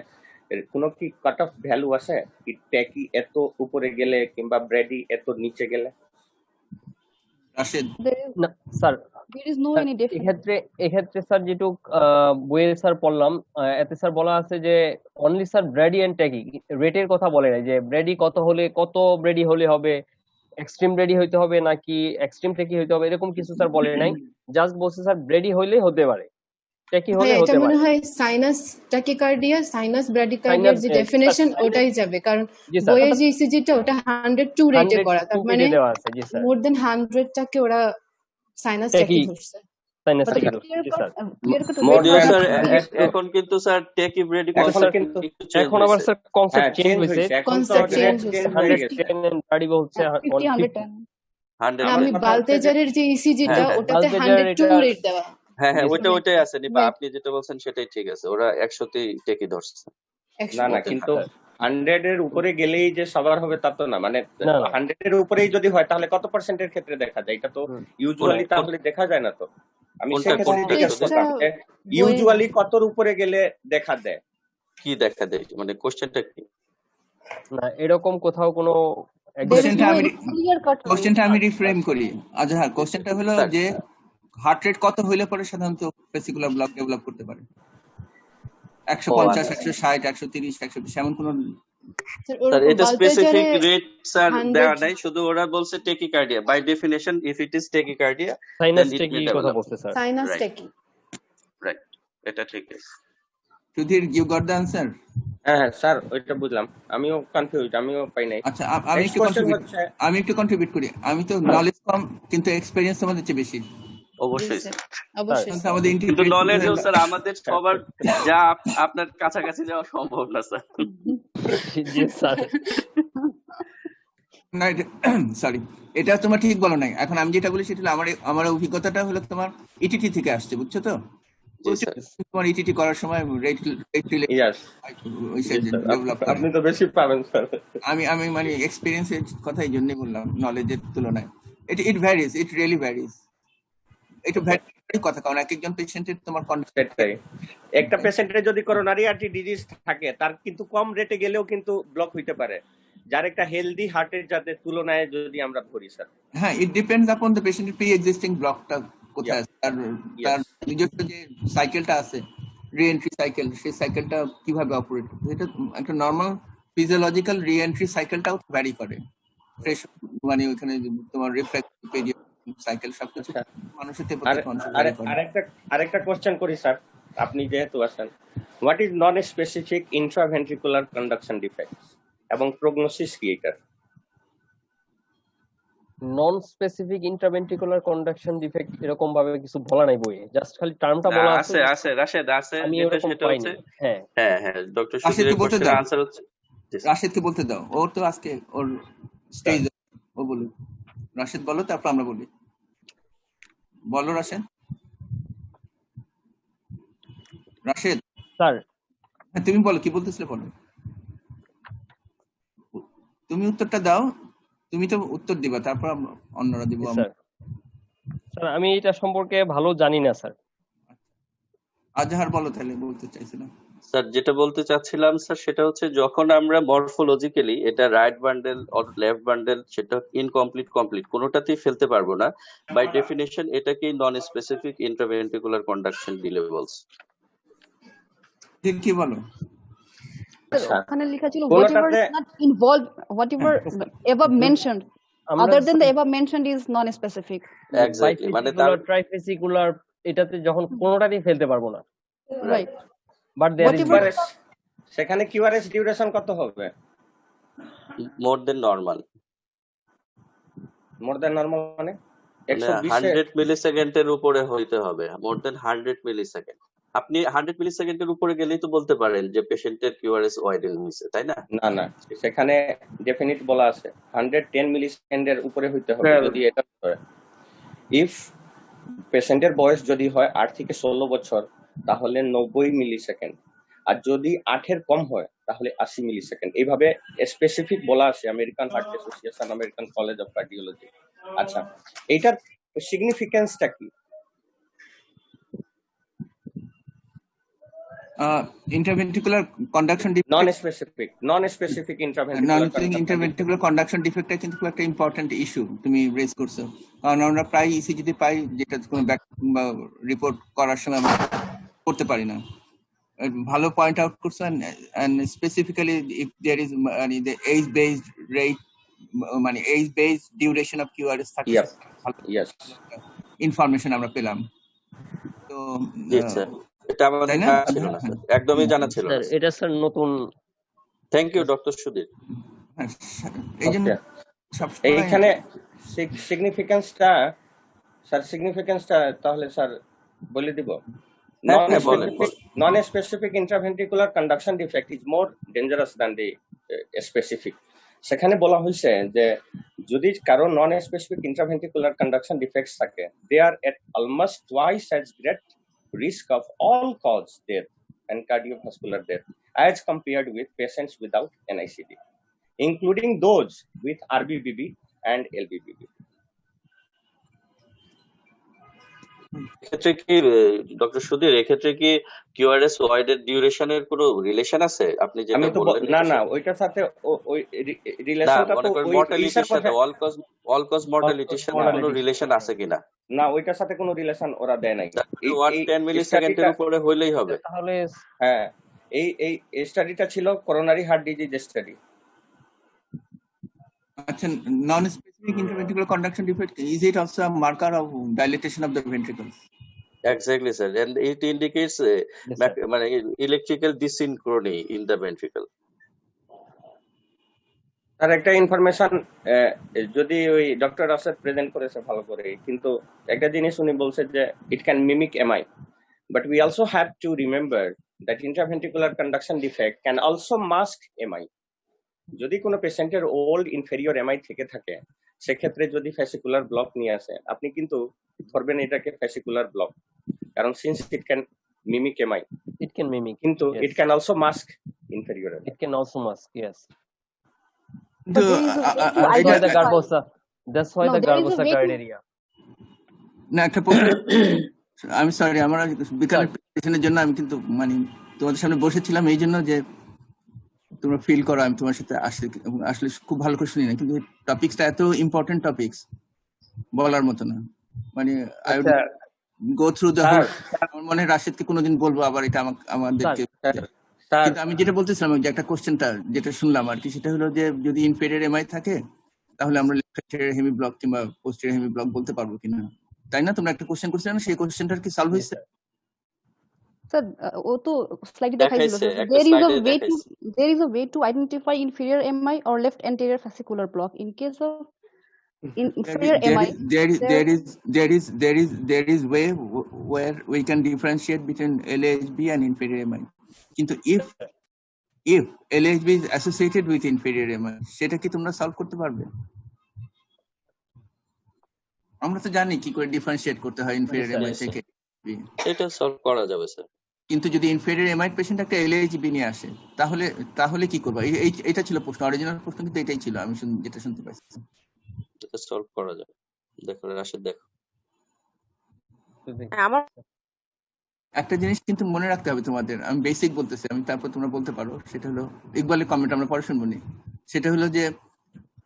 কোনো কি কাট অফ ভ্যালু আছে কি? ট্যাকি এত উপরে গেলে কিংবা ব্রেডি এত নিচে গেলে?
রাশেদ,
না sir,
There is no any difference.
এক্ষেত্রে স্যার যেটুক বইয়ে স্যার পড়লাম, এতে স্যার বলা আছে যে only sir brady and tachy, রেটের কথা বলে নাই যে ব্রেডি কত ব্রেডি হলে হবে, এক্সট্রিম ব্রেডি হইতে হবে নাকি এক্সট্রিম ট্যাকি হইতে হবে, এরকম কিছু স্যার বলে নাই। জাস্ট বলছে স্যার ব্রেডি হইলে হতে পারে, ট্যাকি হলে
হ্যাঁ, এটা
হতে
মনে
পারে।
হয় সাইনাস ট্যাকিকার্ডিয়া, সাইনাস ব্র্যাডিকার্ডিয়ার যে ডেফিনেশন ওটাই যাবে, কারণ বইয়ের যে ইসিজিটা ওটা 102 রেটে করা, তার মানে
দেওয়া আছে। জি স্যার,
মোর দেন 100 টাকে ওরা সাইনাস ট্যাকি ধরছে।
Sinus
But
techie.
clear
G
cut,
sir,
clear cut
module
rate
sir
part-
এখন কিন্তু স্যার ট্যাকি ব্রেডি
এখন
কনসেপ্ট
কিন্তু
এখন আবার স্যার কনসেপ্ট চেঞ্জ
চেঞ্জ
হয়েছে।
হয়েছে, এখন তো
Concept change
রেট
হয়েছে।
চেঞ্জ হয়ে গেছে।
110 এন্ড ব্রেডি বলছে
50, 110.
100।
আমি
কথা হচ্ছে
বালতেজারের যে ইসিজিটা
হ্যাঁ,
ওটাতে
বালতেজার
102
এটা-
রেট দেওয়া।
হ্যাঁ হ্যাঁ,
জি,
ওইটাই আছে নিবা,
হ্যাঁ।
আপনি যেটা বলছেন সেটাই ঠিক আছে, ওরা 100তেই ট্যাকি ধরছে।
100
না না, কিন্তু 100 এর উপরে গেলেই যে সবার হবে তা তো না, মানে
না, না।
100 এর উপরেই যদি হয় তাহলে কত পার্সেন্টের ক্ষেত্রে দেখা যায়? এটা তো ইউজুয়ালি তাহলে দেখা যায় না তো। আমি
কোনটা-
সেক্ষেত্রে
কোনটা
জিজ্ঞেস
শুধু?
করলাম যে ইউজুয়ালি কতর উপরে গেলে দেখা দেয়?
কি দেখা দেয় মানে কোশ্চেনটা কি?
না, এরকম কোথাও কোনো
There is
কোশ্চেনটা
no
আমি
any clear cut rate.
কোশ্চেনটা আমি রিফ্রেম করি। আজহার, কোশ্চেনটা হলো
স্যার।
যে হার্ট রেট কত হইলে পরে সাধারণত ভেসিকুলার ব্লক ডেভেলপ করতে পারে? 150,
আচ্ছা।
160, 130, 120 এমন কোন
স্যার
স্যার
ওরকম
এটা স্পেসিফিক
বাল্টাজারে
রেট স্যার
100
দেওয়া নাই, শুধু ওরা বলছে tachycardia by definition if it is tachycardia
sinus
then it
tachy
may
কথা
ডেভেলপ।
বলছে sir.
Sinus
right
tachy.
Right, এটা ঠিক আছে।
Sudhir, you got the answer?
হ্যাঁ হ্যাঁ স্যার, ওইটা বুঝলাম, আমিও কনফিউজ, আমিও পাই নাই।
আচ্ছা, আমি
নেক্সট
একটু
কোশ্চেন
কন্ট্রিবিউট
হচ্ছে,
আমি একটু কন্ট্রিবিউট করি। আমি তো নলেজ কম, কিন্তু এক্সপেরিয়েন্স আমাদের চেয়ে বেশি।
জি
অবশ্যই
স্যার,
স্যার,
অবশ্যই
কিন্তু
স্যার।
আমাদের
কিন্তু
ইন্টারপ্রিটেশন
নলেজও স্যার আমাদের সবার যা আপনার কাছাকাছি যাওয়া সম্ভব না স্যার।
জি স্যার।
না, সরি, এটা তোমার ঠিক বলো নাই। এখন আমি যেটা বলি সেটা হলো আমার অভিজ্ঞতাটা হলো তোমার ইটিটি থেকে আসছে, বুঝছো তো?
জি স্যার।
তোমার ইটিটি করার সময় রেট
ইয়াস
ডেভেলপ করে।
আপনি তো বেশি পাবেন স্যার।
আমি মানে এক্সপেরিয়েন্সের কথা এই জন্যই বললাম, নলেজের তুলনায়। ইট ভ্যারিজ, ইট রিয়েলি ভ্যারিজ। এটা ভ্যারি কথা, কারণ এক একজন পেশেন্টের তোমার
সেটাই, একটা পেশেন্টের যদি করোনারি আর্টারি ডিজিজ থাকে তার কিন্তু কম রেটে গেলেও কিন্তু ব্লক হইতে পারে, যার একটা হেলদি হার্টের যাতে তুলনায় যদি আমরা ধরি স্যার।
হ্যাঁ, ইট ডিপেন্ডস আপন দ্য পেশেন্টের প্রি এক্সিস্টিং ব্লকটা কোথায় আছে, তার নিজস্ব যে সাইকেলটা আছে, রি-এন্ট্রি সাইকেল, সেই সাইকেলটা কিভাবে অপারেট করে। এটা একটা নর্মাল ফিজিওলজিক্যাল রি-এন্ট্রি সাইকেলটাও ভ্যারি করে। ফ্রেশ মানে ওখানে তোমার রিফ্লেক্টিভ পিরিয়ড সাইকেল সবকিছু মানুষের থেকে প্রত্যেক মানুষের ভ্যারি করে।
আরেকটা কোশ্চেন করি স্যার, আপনি যেহেতু আছেন, what is non specific intraventricular conduction defects এবং প্রগনোসিস কি এটার?
Non specific intraventricular conduction defect এরকম ভাবে কিছু বলা নাই বইয়ে, জাস্ট খালি টার্মটা বলা আছে।
আছে রাশেদ আছে,
আমি
যেটা
এরকম
সেটা
পাইনি।
হচ্ছে
হ্যাঁ
হ্যাঁ হ্যাঁ ডক্টর
রাশেদকে
সুধীরের
বলতে
কোশ্চেনের
দাও,
আনসার হচ্ছে
রাশেদকে বলতে দাও, ওর তো আজকে ওর স্টেজ, ও বলুক। রাশেদ বলো, তারপর আমরা বলি। বলো রাশেদ। রাশেদ
স্যার।
হ্যাঁ, তুমি বলো, কি বলতেছিলে বলো। তুমি উত্তরটা দাও, তুমি তো উত্তর দিবা, তারপর অন্যরা দিব।
স্যার স্যার আমি এটা সম্পর্কে ভালো জানি না স্যার।
আজহার বলো তাহলে, বলতে চাইছিলাম।
স্যার যেটা বলতে চাচ্ছিলাম স্যার, সেটা হচ্ছে যখন আমরা মরফোলজিক্যালি এটা right bundle or left bundle, সেটা ইনকমপ্লিট কমপ্লিট কোনোটাতেই ফেলতে পারবো না, বাই ডেফিনেশন এটাকেই non specific intraventricular conduction delay বলছে।
ঠিক, কি বলো?
ওখানে লেখা ছিল whatever is not involved, whatever above mentioned, other than the above mentioned is non specific.
Exactly, মানে তার
ট্রাইফেসিকুলার এটাতে যখন কোনোটাতেই ফেলতে পারবো না,
Right.
বাট দেয়ার ইজ
সেখানে কিউআরএস ডিউরেশন কত হবে?
মোর দেন নরমাল।
মোর দেন নরমাল মানে
100 মিলিসেকেন্ডের উপরে হইতে হবে, মোর দেন 100 মিলিসেকেন্ড। আপনি 100 মিলিসেকেন্ডের উপরে গেলেই তো বলতে পারেন যে পেশেন্টের কিউআরএস ওয়াইডেন হয়েছে, তাই না?
না না, সেখানে ডেফিনিট বলা আছে 110 মিলিসেকেন্ডের উপরে হইতে হবে যদি এটা হয়। ইফ পেশেন্টের বয়স যদি হয় 8 থেকে 16 বছর তাহলে 90 মিলিসেকেন্ড, আর যদি 8 এর কম হয় তাহলে 80 মিলিসেকেন্ড। এইভাবে স্পেসিফিক বলা আছে American Heart Association, American College of Cardiology. আচ্ছা, এইটার সিগনিফিকেন্সটা কি?
Interventricular conduction
non specific
interventricular conduction ডিফেক্টটা কিন্তু খুব একটা ইম্পর্টেন্ট ইস্যু তুমি রেজ করছো, কারণ আমরা প্রায় ইসিজিতে পাই যেটা কোনো রিপোর্ট করার সময় আমরা করতে পারি না। ভালো পয়েন্ট আউট করছো, and specifically if there is মানে দ্য এজ বেসড রেট, মানে age based duration of QRS থাকে, ইনফরমেশন আমরা পেলাম। তো
এটা আমাদের জানা ছিল না স্যার, একদমই জানা ছিল না
এটা স্যার নতুন।
Thank you doctor Sudhir.
এইজন্য
এইখানে সিগনিফিকেন্সটা তাহলে স্যার বলে দিব। Non-specific intraventricular conduction defect is more dangerous than the specific. সেখানে বলা হয়েছে যে যদি কারো non specific intraventricular conduction defects থাকে, they are at almost twice as great risk of all cause death and cardiovascular death as compared with patients without NICD, including those with RBBB and LBBB.
এক্ষেত্রে কি doctor Sudhir, এক্ষেত্রে কি QRS ওয়াইডের ডিউরেশনের কোনো relation আছে? আপনি যেটা বললেন
না ওইটার সাথে ওই রিলেশনটা তো ওই
মর্টালিটির সাথে, অল কজ মর্টালিটির সাথে কোনো রিলেশন আছে কিনা?
না, ওইটার সাথে কোনো রিলেশন ওরা দেয় নাই।
10 মিলিসেকেন্ডের উপরে হইলেই হবে।
তাহলে
হ্যাঁ, এই স্টাডিটা ছিল করোনারি হার্ট ডিজিজ স্টাডি।
আচ্ছা, non-specific interventricular conduction defect, is it also a marker of dilatation of the ventricles?
Exactly, sir. And it indicates
Yes, sir.
electrical dysynchrony in the ventricle.
আর একটা ইনফরমেশন যদি ওই doctor Rashed present করেছে ভালো করে, কিন্তু একটা জিনিস উনি বলছে যে it can mimic MI, but we also have to remember that intraventricular conduction defect can also mask MI. যদি কোনো পেশেন্টের ওল্ড ইনফেরিয়র এমআই থেকে থাকে, সেক্ষেত্রে যদি ফ্যাসিকুলার ব্লক নিয়ে আসে, আপনি কিন্তু ধরবেন এটাকে ফ্যাসিকুলার ব্লক, কারণ since it can mimic MI,
It can mimic.
কিন্তু
Yes.
It can also mask inferior MI.
It can also mask. Yes.
But there is a way to
That's why the
identify.
Garbosa. That's why
No,
the
there is a
Garbosa
way to-
criteria.
না, একটা প্রশ্ন, আমি sorry, আমার বিকালের প্রেজেন্টেশনের জন্য আমি কিন্তু মানে তোমাদের সামনে বসেছিলাম এই জন্য যে তোমরা ফিল করো আমি তোমার সাথে আসলে খুব ভালো করে শুনি না, কিন্তু টপিকসটা এত ইম্পর্টেন্ট টপিকস বলার মতো না। মানে I would go through the whole. আমার মনে হয় রাশেদকে কোনোদিন বলবো আবার এটা আমাদেরকে। কিন্তু আমি যেটা বলতেছিলাম যে একটা কোশ্চেনটা যেটা শুনলাম আর কি, সেটা হলো যে যদি ইনফেরিয়র এমআই থাকে তাহলে আমরা লেফট হেমি ব্লক কিংবা পোস্টেরিয়র হেমি ব্লক বলতে পারবো কিনা, তাই না? তোমরা একটা কোশ্চেন করছিলে না, সেই কোশ্চেনটার কি সলভ হয়েছে?
স্যার ও তো স্লাইডে দেখাইছিল, there is a way to identify inferior MI or left anterior fascicular block in case of inferior MI.
There is way where we can differentiate between LHB and inferior MI. কিন্তু if LHB is associated with inferior MI, সেটা কি তোমরা solve করতে পারবে? আমরা তো জানি কি করে ডিফারেন্সিয়েট করতে হয় ইনফেরিয়র এমআই থেকে।
এটা সলভ করা যাবে স্যার।
কিন্তু যদি ইনফেরিয়র এমআই পেশেন্ট একটা এলএইচবি নিয়ে আসে তাহলে কি করবা? এইটা ছিল প্রশ্ন, অরিজিনাল প্রশ্ন কিন্তু এটাই ছিল, আমি যেটা শুনতে পাইছি।
এটা সলভ করা যাবে। দেখো রাশেদ, দেখো
আমার
একটা জিনিস কিন্তু মনে রাখতে হবে তোমাদের, আমি বেসিক বলতেছি, আমি তারপর তোমরা বলতে পারো। সেটা হলো ইকবালের কমেন্ট, আমরা পরে শুনবো নি। সেটা হলো যে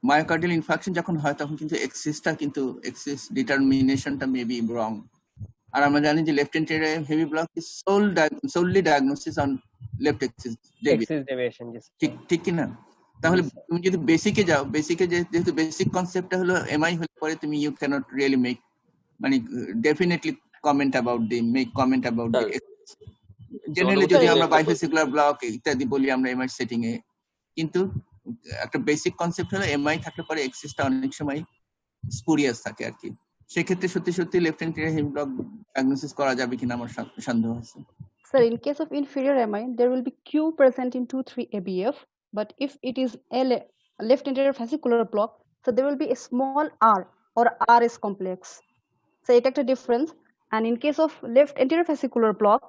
মায়োকার্ডিয়াল ইনফার্কশন যখন হয় তখন কিন্তু এক্সিস ডিটারমিনেশনটা মেবি রং। আর আমরা জানি যে left anterior heavy block is solely diagnosis on left axis
deviation.
ঠিক কি না? তাহলে তুমি যদি বেসিকে যাও, যেহেতু বেসিক কনসেপ্টটা হলো এমআই হলে পরে তুমি ইউ ক্যানট রিয়েলি মেক মানে definitely comment about the generally যদি আমরা বাইফেসিকুলার ব্লক ইত্যাদি বলি আমরা এমআই সেটিং এ, কিন্তু একটা বেসিক কনসেপ্ট হলো এমআই থাকলে পরে এক্সিসটা অনেক সময় স্পুরিয়াস থাকে আর কি। সেক্ষেত্রে সত্যি left anterior hemi block diagnosis করা যাবে কিনা আমার সন্দেহ আছে।
Sir, in case of inferior MI, there will be Q present in 2-3 ABF, but if it is left anterior fascicular block, so there will be a small R or RS complex. So it takes a difference. And in case of left anterior fascicular block,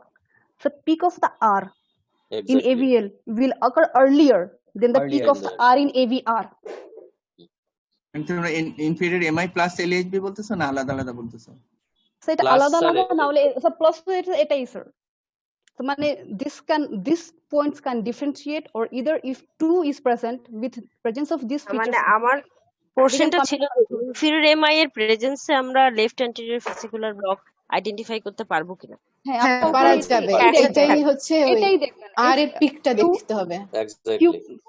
the peak of the R in AVL will occur earlier than the peak of the R in AVR.
তোমরা inferior MI plus LHB বলতেছো না আলাদা বলতেছো?
So এটা আলাদা না হলে plus তো এটাই স্যার। So মানে this points can differentiate, or either if 2 is present with presence of this feature.
মানে আমার কোশ্চেনটা ছিল ইনফিরিয়র এমআই এর প্রেজেন্সে আমরা লেফট অ্যান্টেরিয়র ফ্যাসিকুলার ব্লক আইডেন্টিফাই করতে পারবো কিনা?
হ্যাঁ, পারা যাবে। এটাই হচ্ছে ওই আর এর পিকটা দেখতে হবে।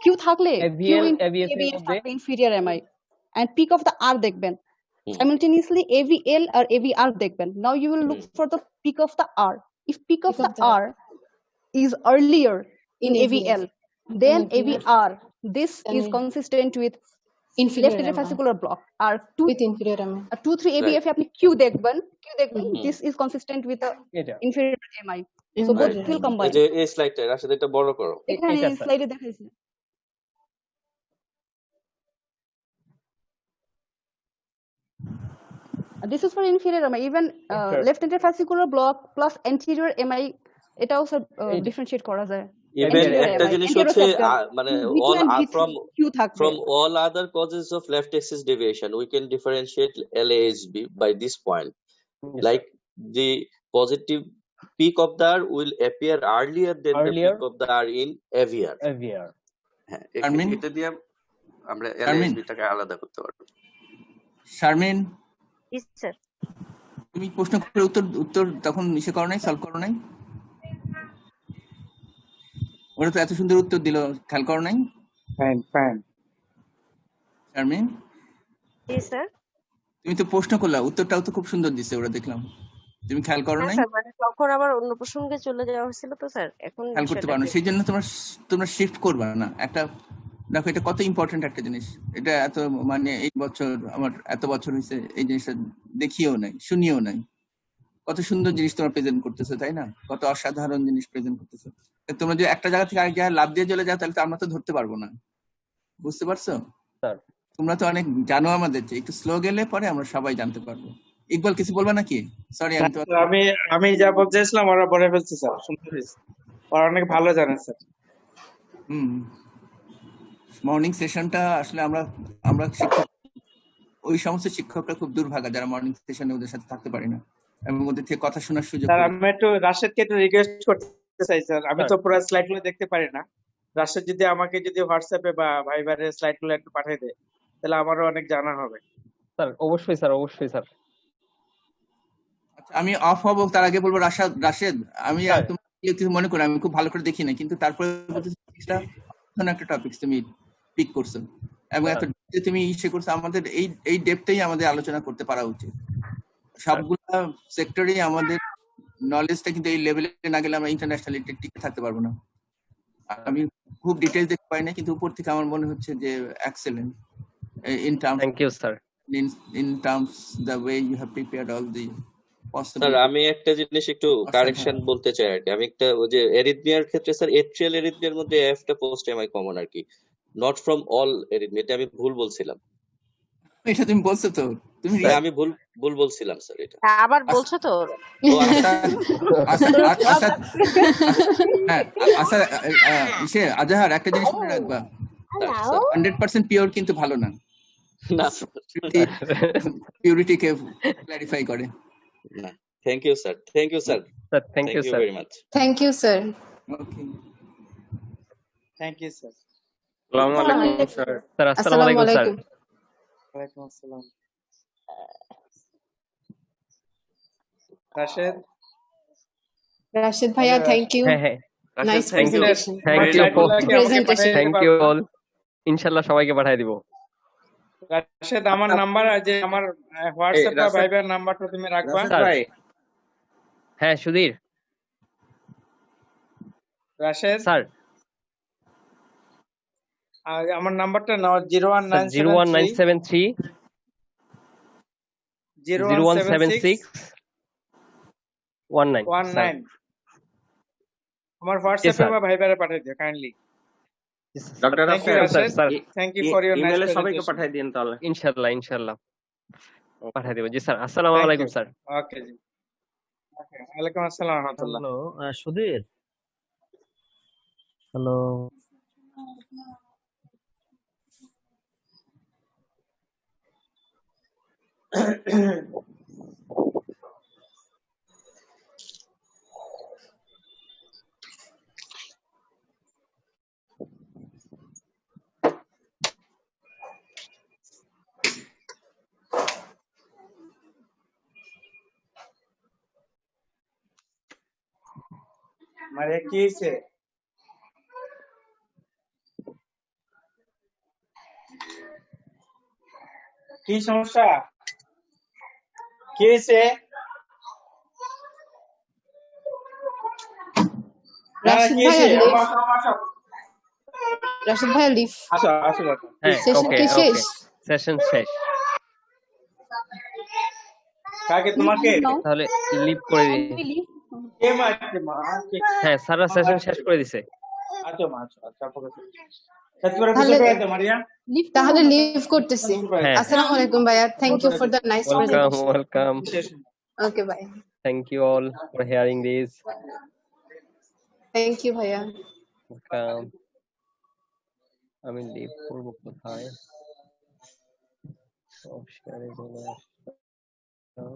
Q থাকলে inferior MI and peak of the R দেখবেন, simultaneously AVL or AVR দেখবেন. Now you will look for the peak of the R. If peak of the R is earlier in AVL, then AVR, this is consistent with left anterior fascicular block. Or 2-3 ABF আপনি Q দেখবেন, this is consistent with the inferior MI. So both will combine.
এই স্লাইডটা রাশেদ এটা বড় করো।
এখানে স্লাইডে দেখাইছি। This is for inferior MI. Even left anterior fascicular block plus anterior MI, এটা also differentiate করা যায়।
Even একটা জিনিস হচ্ছে মানে from all other causes of left axis deviation, we can differentiate LAHB by this point. Like the positive peak of the R will appear earlier than the peak of the R in AVR. হ্যাঁ, এটা দিয়ে আমরা LAHB টাকে আলাদা করতে পারবো।
শারমিন,
জি sir.
তুমি প্রশ্ন করে উত্তর তখন ইসে করো নাই, সলভ করো নাই? ওরা তো এত সুন্দর উত্তর দিল, খেয়াল করো নাই?
Fine fine.
শারমিন,
জি স্যার।
তুমি তো প্রশ্ন করলা, উত্তরটাও তো খুব সুন্দর দিছে, ওরা দেখলাম। তুমি খেয়াল করো
হ্যাঁ
নাই?
স্যার, মানে তখন আবার অন্য প্রসঙ্গে চলে যাওয়া হয়েছিল তো স্যার, এখন
খেয়াল করতে পারো না,
বিষয়টাকে
সেই জন্য তোমরা শিফট করবা না। একটা দেখো, এটা কত ইম্পর্টেন্ট একটা জিনিস। এটা এত মানে এই বছর আমার এত বছর হয়েছে এই জিনিসটা দেখিও নাই, শুনিও নাই। কত সুন্দর জিনিস তোমরা প্রেজেন্ট করতেছো, তাই না? কত অসাধারণ জিনিস প্রেজেন্ট করতেছো। তোমরা যদি একটা জায়গা থেকে আরেক জায়গায় লাভ দিয়ে চলে যাও, তাহলে তো আমরা তো ধরতে পারবো না। বুঝতে পারছো?
স্যার
তোমরা তো অনেক জানো আমাদের চেয়ে, একটু স্লো গেলে পরে আমরা সবাই জানতে পারবো। ইকবাল কিছু বলবা নাকি? সরি,
আমি যা বলতে চাইছিলাম ওরা বলে ফেলছে স্যার, শুনতে পেয়েছি। ওরা অনেক ভালো জানে স্যার।
মর্নিং সেশনটা আসলে আমরা শিক্ষক, ওই সমস্ত শিক্ষকরা খুব দুর্ভাগা যারা মর্নিং সেশনে ওদের সাথে থাকতে পারি না, এবং ওদের থেকে কথা শোনার সুযোগ
স্যার
পাই।
আমি একটু রাশেদকে একটু রিকোয়েস্ট করতে চাই স্যার, আমি তো পুরো স্লাইডগুলো দেখতে পারি না। রাশেদ যদি আমাকে হোয়াটসঅ্যাপে বা ভাইবারে স্লাইডগুলো একটু পাঠিয়ে দেয়, তাহলে আমারও অনেক জানা হবে।
স্যার অবশ্যই স্যার, অবশ্যই স্যার।
আচ্ছা, আমি অফ হবো তার আগে বলবো, রাশেদ আমি কিছু মনে করি, আমি খুব ভালো করে দেখি না, কিন্তু তারপরে একটা টপিক তুমি পিক করছো এবং এত তুমি ইসে করছো, আমাদের এই ডেপথেই আমাদের আলোচনা করতে পারা উচিত। সবগুলা সেক্টরেই আমাদের নলেজটা কিন্তু এই লেভেলে না গেলে আমরা ইন্টারন্যাশনালি টিকে থাকতে পারবো না। আমি খুব ডিটেইলস দেখতে পাই না, কিন্তু উপর থেকে আমার মনে হচ্ছে যে excellent in terms.
Thank you sir.
In terms the way you have prepared all the possible.
Sir আমি একটা জিনিস একটু কারেকশন বলতে চাই আর কি। আমি একটা ওই যে এরিথমিয়ার ক্ষেত্রে স্যার এট্রিয়াল এরিথমিয়ার মধ্যে এফটা পোস্ট এমআই কমন আর কি, নট ফ্রম অল এরিথমিয়া। এটা আমি ভুল বলছিলাম।
এটা তুমি বলছো তো, তুমি
আমি ভুল বলছিলাম স্যার, এটা
আবার বলছো তো।
আচ্ছা আজহার, একটা জিনিস মনে রাখবা, 100% পিওর কিন্তু ভালো না।
না,
পিউরিটিকে ক্ল্যারিফাই করে
না। Thank you sir, thank you sir,
thank you sir
very much.
Thank you sir.
Okay,
thank you sir.
আসসালামু আলাইকুম স্যার।
স্যার আসসালামু আলাইকুম স্যার।
ওয়ালাইকুম আসসালাম। রাশেদ
ভাইয়া, থ্যাংক ইউ।
হ্যাঁ
nice presentation.
Thank you all. ইনশাআল্লাহ সবাইকে পাঠিয়ে দিব।
রাশেদ, আমার নাম্বার আছে, আমার হোয়াটসঅ্যাপ বা ভাইবার নাম্বারটা তুমি রাখবা।
হ্যাঁ সুধীর।
রাশেদ
স্যার
আমার নাম্বারটা নাও
01973 0176 19।
আমার হোয়াটসঅ্যাপে বা ভাইবারে পাঠিয়ে দিও kindly.
Doctor
thank you for your nice
ইমেলে সবাইকে পাঠিয়ে দিন তাহলে।
ইনশাআল্লাহ পাঠিয়ে দেব। জি স্যার, আসসালামু আলাইকুম স্যার।
ওকে জি, ওকে, ওয়ালাইকুম আসসালাম ওয়া রাহমাতুল্লাহ।
Hello Sudhir, hello.
মারে কি হইছে? কি সমস্যা? কি হইছে?
রাশেদ ভাইয়া লিভ।
আসো
সেশন কি শেষ?
সেশন শেষ।
কাকে তোমাকে?
তাহলে লিভ করে দিই। হ্যাঁ স্যাররা সেশন শেষ করে দিয়েছে।
তাহলে লিভ করতেছি। আসসালামু আলাইকুম ভাইয়া, thank you for the nice presentation.
Welcome.
Okay bye.
Thank you all for hearing this.
Thank you ভাইয়া।
ওয়েলকাম। আমি লিভ করব কোথায়? শেয়ারে চলে আসলাম।